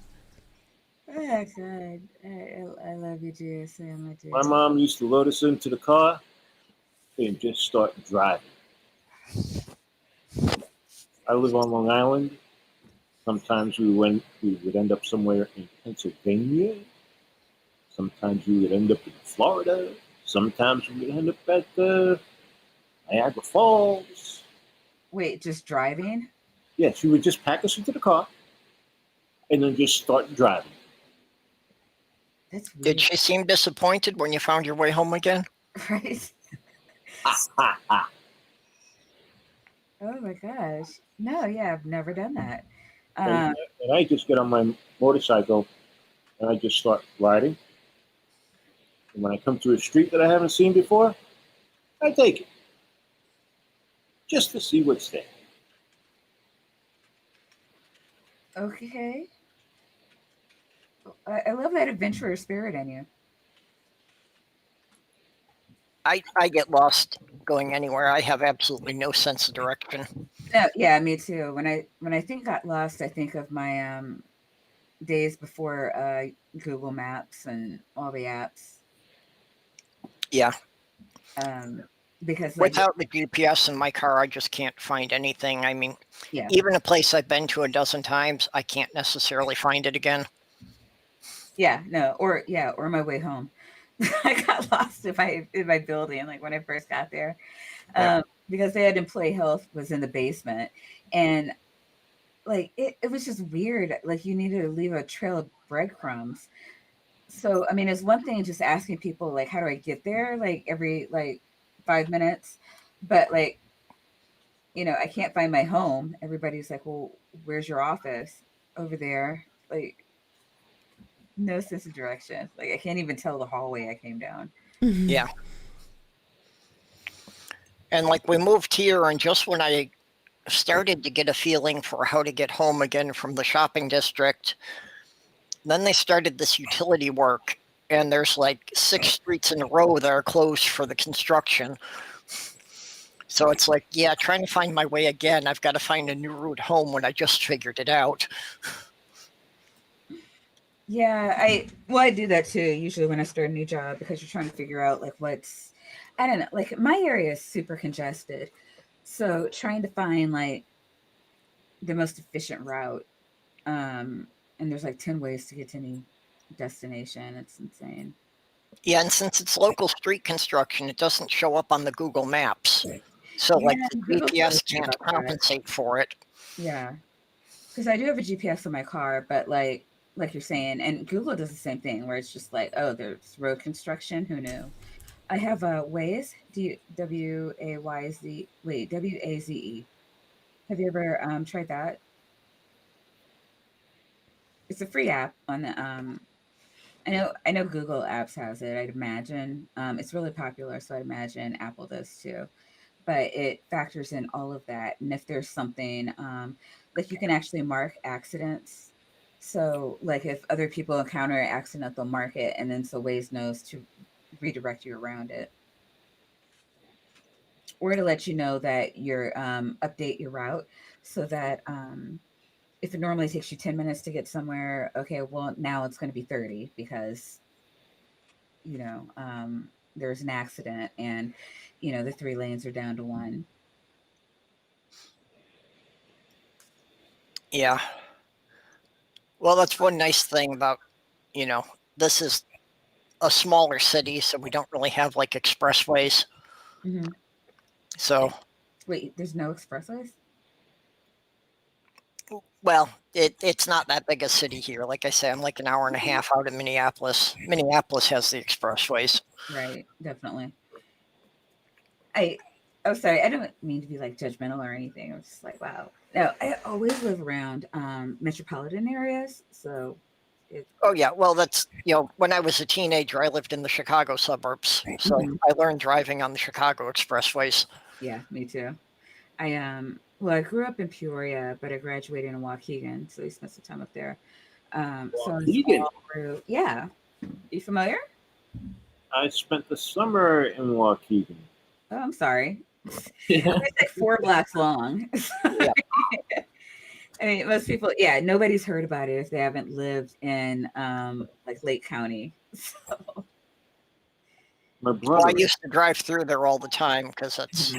Speaker 2: Oh, God. I love you, dear Sam. I do.
Speaker 6: My mom used to load us into the car and just start driving. I live on Long Island. Sometimes we would end up somewhere in Pennsylvania. Sometimes we would end up in Florida. Sometimes we would end up at Niagara Falls.
Speaker 2: Wait, just driving?
Speaker 6: Yeah, she would just pack us into the car and then just start driving.
Speaker 2: That's weird.
Speaker 3: Did she seem disappointed when you found your way home again?
Speaker 2: Right?
Speaker 6: Ha.
Speaker 2: Oh my gosh. No, yeah, I've never done that.
Speaker 6: And I just get on my motorcycle and I just start riding. And when I come to a street that I haven't seen before, I take it. Just to see what's there.
Speaker 2: Okay. I love that adventurer spirit in you.
Speaker 3: I get lost going anywhere. I have absolutely no sense of direction.
Speaker 2: Yeah, me too. When I think got lost, I think of my days before Google Maps and all the apps.
Speaker 3: Yeah.
Speaker 2: Because
Speaker 3: without the GPS in my car, I just can't find anything. I mean,
Speaker 2: yeah,
Speaker 3: even a place I've been to a dozen times, I can't necessarily find it again.
Speaker 2: Yeah, no, or my way home. I got lost in my building, like when I first got there, because they had employee health was in the basement, and like it was just weird. Like you needed to leave a trail of breadcrumbs. So I mean, it's one thing just asking people like, how do I get there? Like every 5 minutes, but like, you know, I can't find my home. Everybody's like, well, where's your office? Over there. Like no sense of direction. Like I can't even tell the hallway I came down.
Speaker 3: Yeah. And like we moved here, and just when I started to get a feeling for how to get home again from the shopping district, then they started this utility work, and there's like 6 streets in a row that are closed for the construction. So it's like, yeah, trying to find my way again. I've got to find a new route home when I just figured it out.
Speaker 2: Yeah, I do that too, usually when I start a new job, because you're trying to figure out like I don't know, like my area is super congested. So trying to find like the most efficient route, and there's like 10 ways to get to any destination. It's insane.
Speaker 3: Yeah, and since it's local street construction, it doesn't show up on the Google Maps. So
Speaker 2: Yeah,
Speaker 3: like the
Speaker 2: Google's really
Speaker 3: GPS
Speaker 2: good
Speaker 3: can't
Speaker 2: about that.
Speaker 3: compensate for it.
Speaker 2: Yeah, because I do have a GPS in my car, but like you're saying, and Google does the same thing where it's just like, oh, there's road construction. Who knew? I have a Waze, WAYZ. Have you ever tried that? It's a free app on the I know Google Apps has it, I'd imagine. It's really popular, so I'd imagine Apple does too. But it factors in all of that. And if there's something like you can actually mark accidents. So like if other people encounter an accident, they'll mark it, and then so Waze knows to redirect you around it. Or to let you know that you're update your route so that if it normally takes you 10 minutes to get somewhere, okay, well now it's going to be 30 because you know there's an accident, and you know the 3 lanes are down to 1.
Speaker 3: Yeah. Well, that's one nice thing about, this is a smaller city, so we don't really have like expressways.
Speaker 2: Mm-hmm.
Speaker 3: So,
Speaker 2: wait, there's no expressways?
Speaker 3: Well, it's not that big a city here. Like I say, I'm like an hour and a half out of Minneapolis. Minneapolis has the expressways.
Speaker 2: Right, definitely. Oh, sorry, I don't mean to be like judgmental or anything. I'm just like, wow. No, I always live around metropolitan areas, so.
Speaker 3: Oh yeah, well that's when I was a teenager, I lived in the Chicago suburbs, so I learned driving on the Chicago expressways.
Speaker 2: Yeah, me too. I grew up in Peoria, but I graduated in Waukegan, so I spent some time up there.
Speaker 6: Waukegan?
Speaker 2: Yeah. You familiar?
Speaker 6: I spent the summer in Waukegan.
Speaker 2: Oh, I'm sorry. It's like 4 blocks long.
Speaker 3: Yeah.
Speaker 2: I mean, most people, nobody's heard about it if they haven't lived in like Lake County. So.
Speaker 6: My brother.
Speaker 3: Well, I used to drive through there all the time because that's.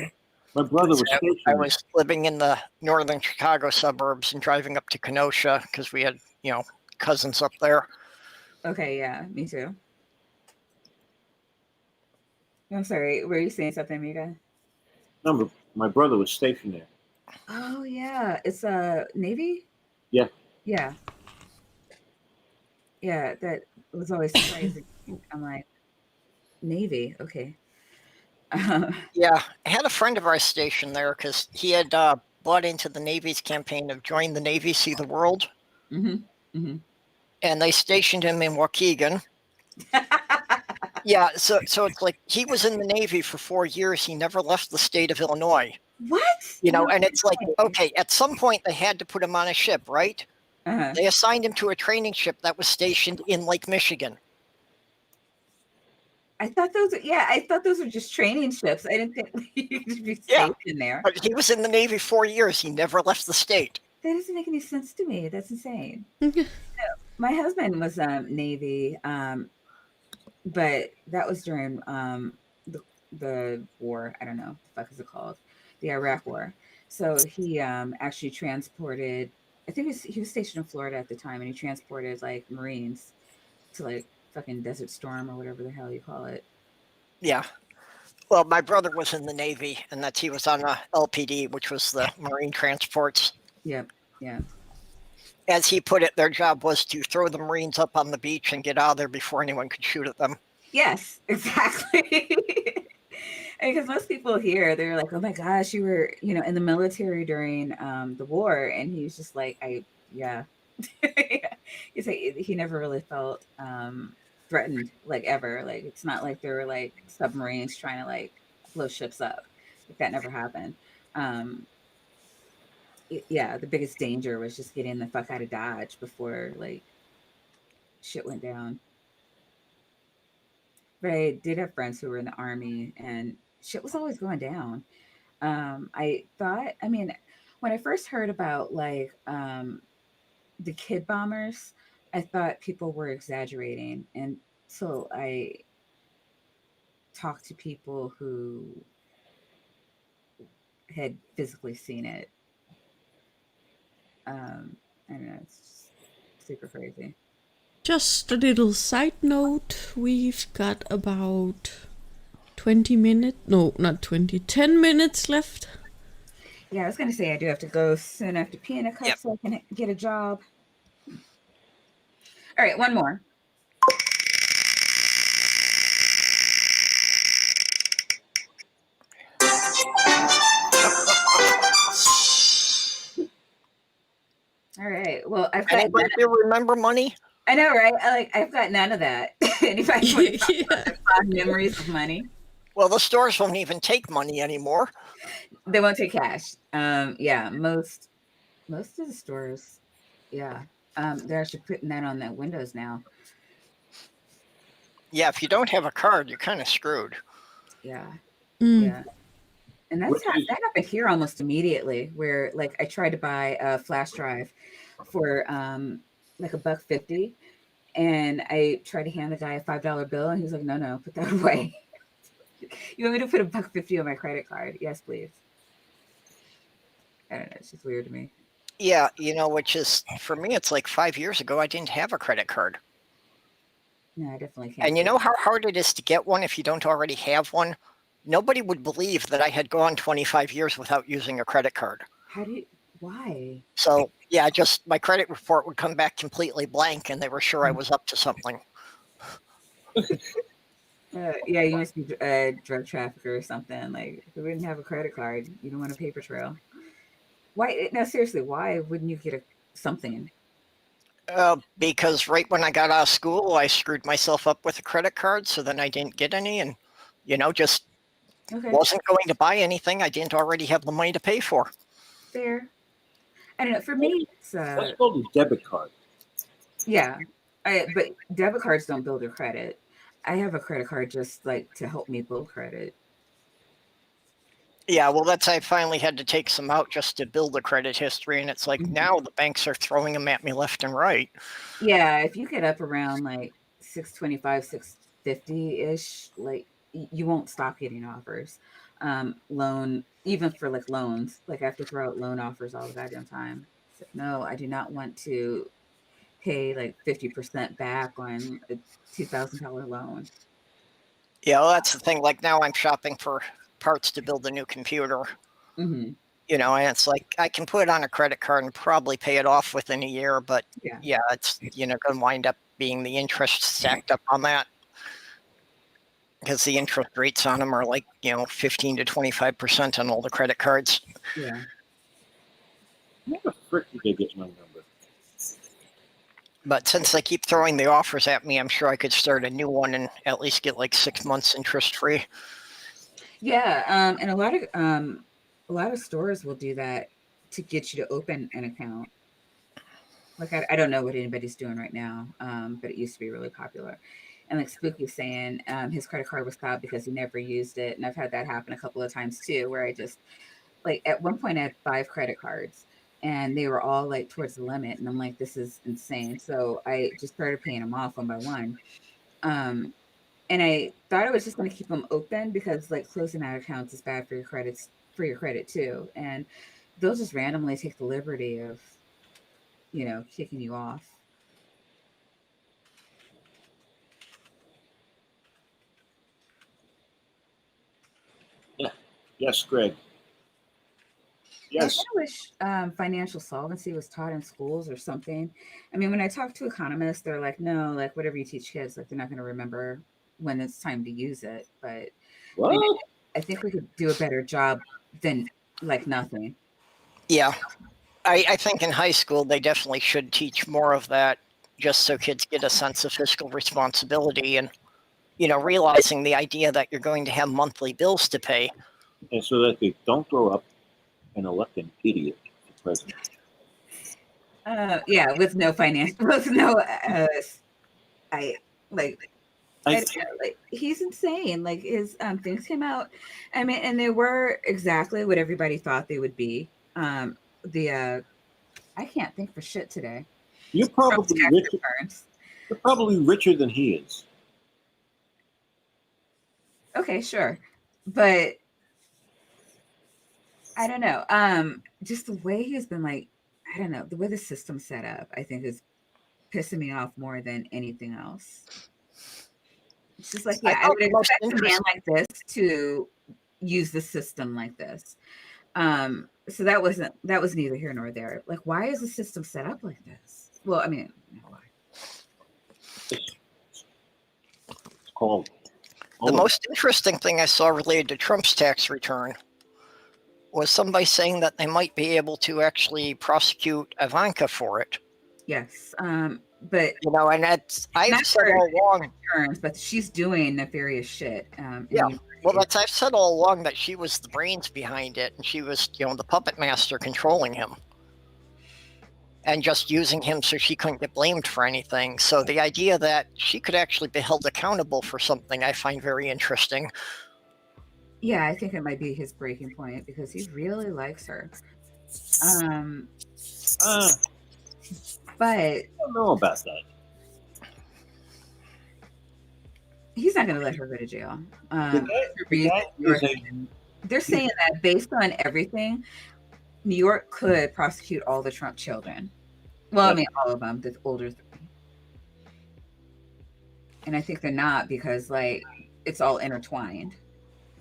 Speaker 6: My brother was stationed.
Speaker 3: I was living in the northern Chicago suburbs and driving up to Kenosha because we had, cousins up there.
Speaker 2: Okay, yeah, me too. I'm sorry, were you saying something, Mika?
Speaker 6: No, my brother was stationed there.
Speaker 2: Oh yeah, it's Navy.
Speaker 6: Yeah.
Speaker 2: Yeah. Yeah, that was always surprising. I'm like, Navy, okay.
Speaker 3: Yeah, I had a friend of ours stationed there because he had bought into the Navy's campaign of Join the Navy, See the World.
Speaker 2: Mm-hmm. Mm-hmm.
Speaker 3: And they stationed him in Waukegan. Yeah, so it's like he was in the Navy for 4 years. He never left the state of Illinois.
Speaker 2: What?
Speaker 3: And it's like, okay, at some point they had to put him on a ship, right?
Speaker 2: Uh-huh.
Speaker 3: They assigned him to a training ship that was stationed in Lake Michigan.
Speaker 2: I thought those were just training ships. I didn't think you could be safe in there.
Speaker 3: But he was in the Navy 4 years. He never left the state.
Speaker 2: That doesn't make any sense to me. That's insane. My husband was Navy, but that was during the war. I don't know what the fuck is it called, the Iraq War. So he actually transported. I think he was stationed in Florida at the time, and he transported like Marines to like fucking Desert Storm or whatever the hell you call it.
Speaker 3: Yeah. Well, my brother was in the Navy, and he was on a LPD, which was the Marine Transports.
Speaker 2: Yep. Yeah.
Speaker 3: As he put it, their job was to throw the Marines up on the beach and get out of there before anyone could shoot at them.
Speaker 2: Yes, exactly. Because most people here, they're like, "Oh my gosh, you were, in the military during the war," and he was just like, yeah." He's like, he never really felt threatened, like ever. Like it's not like there were like submarines trying to like blow ships up. Like, that never happened. The biggest danger was just getting the fuck out of Dodge before like shit went down. But I did have friends who were in the Army, and shit was always going down. When I first heard about like the kid bombers, I thought people were exaggerating. And so I talked to people who had physically seen it. I don't know, it's just super crazy.
Speaker 1: Just a little side note, we've got about 20 minutes, no, not 20, 10 minutes left.
Speaker 2: Yeah, I was going to say I do have to go soon after pee in a cup so I can get a job. All right, one more. All right. Well, I've got.
Speaker 3: Anybody here remember money?
Speaker 2: I know, right? I've got none of that. Anybody memories of money?
Speaker 3: Well, the stores won't even take money anymore.
Speaker 2: They won't take cash. Most of the stores, they're actually putting that on the windows now.
Speaker 3: Yeah, if you don't have a card, you're kind of screwed.
Speaker 2: Yeah. Yeah. And that happened here almost immediately, where like I tried to buy a flash drive for like $1.50, and I tried to hand the guy a $5 bill, and he was like, "No, put that away." You want me to put $1.50 on my credit card? Yes, please. I don't know. It's just weird to me.
Speaker 3: Yeah, which is for me, it's like 5 years ago. I didn't have a credit card.
Speaker 2: No, I definitely can't.
Speaker 3: And you know how hard it is to get one if you don't already have one? Nobody would believe that I had gone 25 years without using a credit card.
Speaker 2: Why?
Speaker 3: So, yeah, just my credit report would come back completely blank, and they were sure I was up to something.
Speaker 2: You must be a drug trafficker or something. Like, if you didn't have a credit card, you don't want a paper trail. Why? No, seriously, why wouldn't you get something?
Speaker 3: Because right when I got out of school, I screwed myself up with a credit card, so then I didn't get any, and, just wasn't going to buy anything I didn't already have the money to pay for.
Speaker 2: Fair. I don't know. For me, it's
Speaker 6: that's called a debit card.
Speaker 2: Yeah, but debit cards don't build your credit. I have a credit card just like to help me build credit.
Speaker 3: Yeah, well, I finally had to take some out just to build a credit history, and it's like now the banks are throwing them at me left and right.
Speaker 2: Yeah, if you get up around like 625, 650-ish, like you won't stop getting offers. Even for like loans, like I have to throw out loan offers all the goddamn time. So, no, I do not want to pay like 50% back on a $2,000 loan.
Speaker 3: Yeah, well, that's the thing. Like now I'm shopping for parts to build a new computer.
Speaker 2: Mm-hmm.
Speaker 3: And it's like I can put it on a credit card and probably pay it off within a year, but it's going to wind up being the interest stacked up on that, because the interest rates on them are like 15 to 25% on all the credit cards.
Speaker 2: Yeah.
Speaker 6: How the frick did they get my number?
Speaker 3: But since they keep throwing the offers at me, I'm sure I could start a new one and at least get like 6 months interest free.
Speaker 2: Yeah, and a lot of stores will do that to get you to open an account. Like I don't know what anybody's doing right now, but it used to be really popular. and like Spooky saying his credit card was stopped because he never used it. And I've had that happen a couple of times too, where I just like at one point I had 5 credit cards and they were all like towards the limit. And I'm like, this is insane. So I just started paying them off one by one. And I thought I was just going to keep them open because like closing out accounts is bad for your credits, for your credit too. And they'll just randomly take the liberty of, you know, kicking you off.
Speaker 6: Yeah. Yes, Greg. Yes.
Speaker 2: I wish financial solvency was taught in schools or something. I mean, when I talk to economists, they're like, no, like whatever you teach kids, like they're not going to remember when it's time to use it. But
Speaker 6: What?
Speaker 2: I mean, I think we could do a better job than like nothing.
Speaker 3: Yeah. I think in high school, they definitely should teach more of that just so kids get a sense of fiscal responsibility and, you know, realizing the idea that you're going to have monthly bills to pay.
Speaker 6: And so that they don't grow up and elect an idiot for president.
Speaker 2: Yeah, with no financial, with no, like he's insane. Like his things came out. I mean, and they were exactly what everybody thought they would be. I can't think for shit today.
Speaker 6: You're probably richer. You're probably richer than he is.
Speaker 2: Okay, sure, but I don't know. Just the way he's been like, I don't know, the way the system's set up, I think is pissing me off more than anything else. It's just like, yeah, I would expect a man like this to use the system like this. So that was neither here nor there. Like, why is the system set up like this? Well, I mean, why?
Speaker 6: It's called.
Speaker 3: The most interesting thing I saw related to Trump's tax return was somebody saying that they might be able to actually prosecute Ivanka for it.
Speaker 2: Yes, but
Speaker 3: you know, and I've said all along,
Speaker 2: returns, but she's doing nefarious shit.
Speaker 3: Yeah, well, I've said all along that she was the brains behind it, and she was, you know, the puppet master controlling him, and just using him so she couldn't get blamed for anything. So the idea that she could actually be held accountable for something, I find very interesting.
Speaker 2: Yeah, I think it might be his breaking point because he really likes her. But
Speaker 6: I don't know about that.
Speaker 2: He's not going to let her go to jail. They're saying that based on everything, New York could prosecute all the Trump children. Well, I mean, all of them, the older three. And I think they're not because, like, it's all intertwined.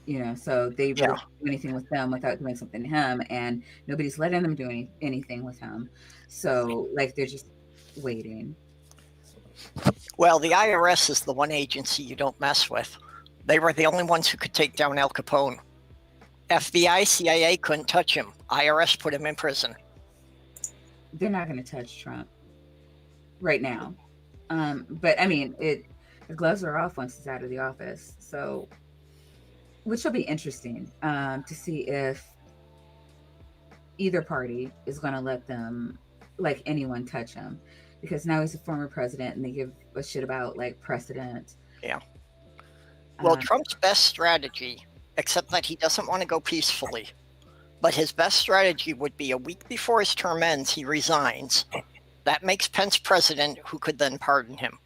Speaker 2: You know, so they really don't do anything with them without doing something to him, and nobody's letting them do anything with him. So, like, they're just waiting.
Speaker 3: Well, the IRS is the one agency you don't mess with. They were the only ones who could take down Al Capone. FBI, CIA couldn't touch him. IRS put him in prison.
Speaker 2: They're not going to touch Trump right now. But, I mean, the gloves are off once he's out of the office. So, which will be interesting to see if either party is going to let them, like, anyone touch him. Because now he's a former president and they give a shit about, like, precedent.
Speaker 3: Yeah. Well, Trump's best strategy, except that he doesn't want to go peacefully, but his best strategy would be a week before his term ends, he resigns. That makes Pence president, who could then pardon him.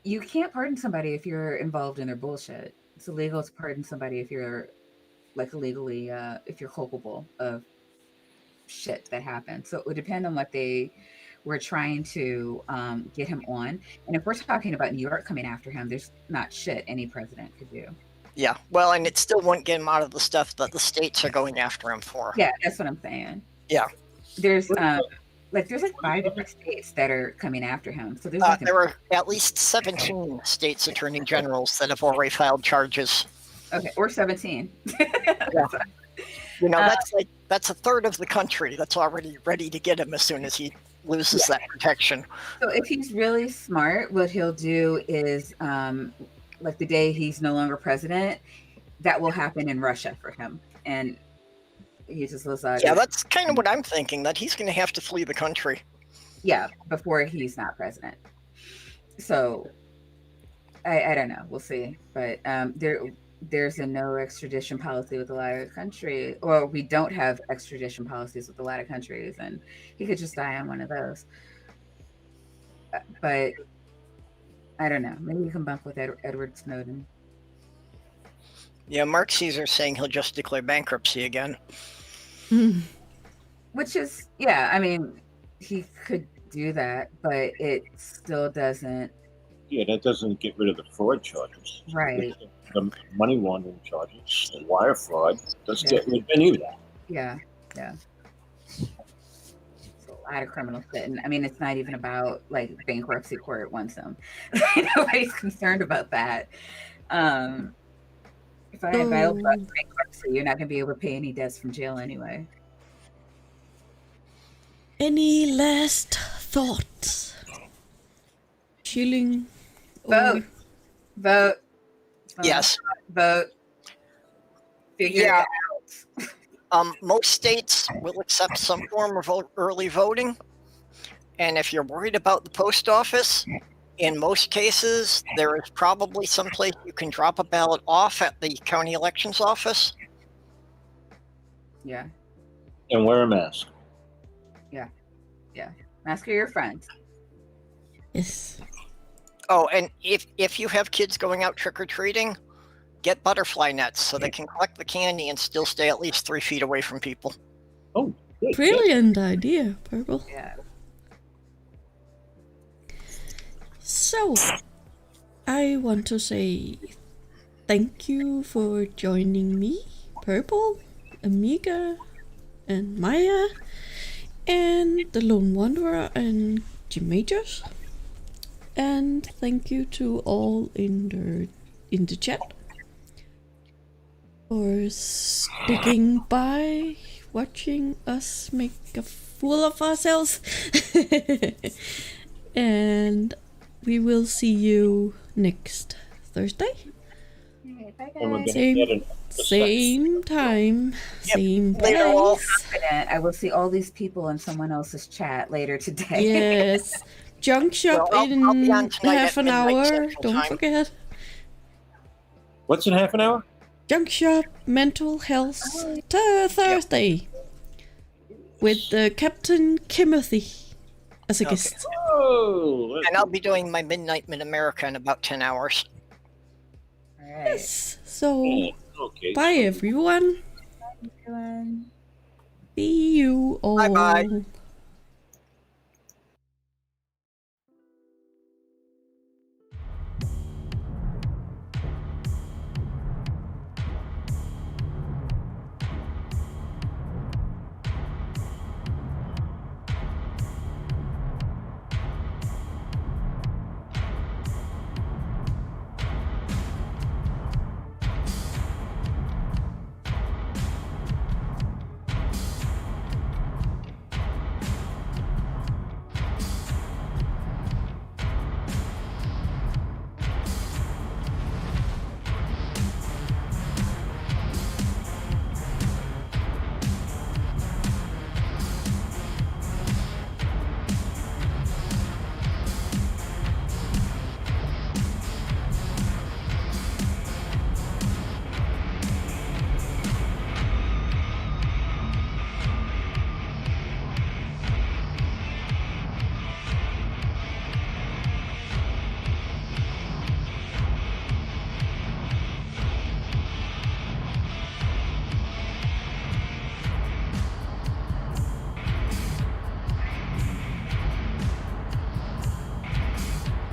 Speaker 2: You can't pardon somebody if you're involved in their bullshit. It's illegal to pardon somebody if you're, like, illegally, if you're culpable of shit that happened. So it would depend on what they were trying to get him on. And if we're talking about New York coming after him, there's not shit any president could do.
Speaker 3: Yeah, well, and it still won't get him out of the stuff that the states are going after him for.
Speaker 2: Yeah, that's what I'm saying.
Speaker 3: Yeah.
Speaker 2: There's there's 5 different states that are coming after him. So there's
Speaker 3: there are at least 17 states attorney generals that have already filed charges.
Speaker 2: Okay, or 17.
Speaker 3: Yeah. You know, that's a third of the country that's already ready to get him as soon as he loses that protection.
Speaker 2: So if he's really smart, what he'll do is, like the day he's no longer president, that will happen in Russia for him. And he just lives out.
Speaker 3: Yeah, that's kind of what I'm thinking, that he's going to have to flee the country.
Speaker 2: Yeah, before he's not president. So I don't know. We'll see. But there's a no extradition policy with a lot of countries. Well, we don't have extradition policies with a lot of countries, and he could just die on one of those. But I don't know. Maybe you can bunk with Edward Snowden.
Speaker 3: Yeah, Mark Caesar's saying he'll just declare bankruptcy again.
Speaker 2: Which is, yeah, I mean, he could do that, but it still doesn't.
Speaker 6: Yeah, that doesn't get rid of the fraud charges.
Speaker 2: Right.
Speaker 6: The money laundering charges, the wire fraud, doesn't get rid of any of that.
Speaker 2: Yeah, yeah. It's a lot of criminal shit. And I mean, it's not even about like bankruptcy court wants them. Nobody's concerned about that. If I file bankruptcy, you're not going to be able to pay any debts from jail anyway.
Speaker 1: Any last thoughts? Chilling?
Speaker 2: Vote. Vote.
Speaker 3: Yes.
Speaker 2: Vote. Figure it out.
Speaker 3: Most states will accept some form of early voting. And if you're worried about the post office, in most cases, there is probably some place you can drop a ballot off at the county elections office.
Speaker 2: Yeah.
Speaker 6: And wear a mask.
Speaker 2: Yeah. Yeah. Mask your friends.
Speaker 1: Yes.
Speaker 3: Oh, and if you have kids going out trick-or-treating, get butterfly nets so they can collect the candy and still stay at least 3 feet away from people.
Speaker 6: Oh, good.
Speaker 1: Brilliant idea, Purple.
Speaker 2: Yeah.
Speaker 1: So, I want to say thank you for joining me, Purple, Amiga, and Maya, and the Lone Wanderer and Jim Majors. And thank you to all in the chat for sticking by, watching us make a fool of ourselves. And we will see you next Thursday.
Speaker 2: Okay, bye
Speaker 6: And we're
Speaker 2: guys.
Speaker 6: going to get
Speaker 1: Same time, same
Speaker 3: Later, all.
Speaker 1: place.
Speaker 2: Confident I will see all these people in someone else's chat later today.
Speaker 1: Yes. Junk shop
Speaker 3: Well, I'll be on
Speaker 1: in
Speaker 3: tonight
Speaker 1: half
Speaker 3: at
Speaker 1: an
Speaker 3: midnight
Speaker 1: hour.
Speaker 3: Central
Speaker 1: Don't
Speaker 3: Time.
Speaker 1: forget.
Speaker 6: What's in half an hour?
Speaker 1: Junk shop mental health Thursday with Captain Timothy as a guest.
Speaker 6: Oh,
Speaker 3: And I'll be doing my Midnight Mid-America in about 10 hours.
Speaker 2: All right.
Speaker 1: Yes. So
Speaker 6: okay.
Speaker 1: bye everyone.
Speaker 2: Everyone.
Speaker 1: See you all.
Speaker 3: Bye-bye.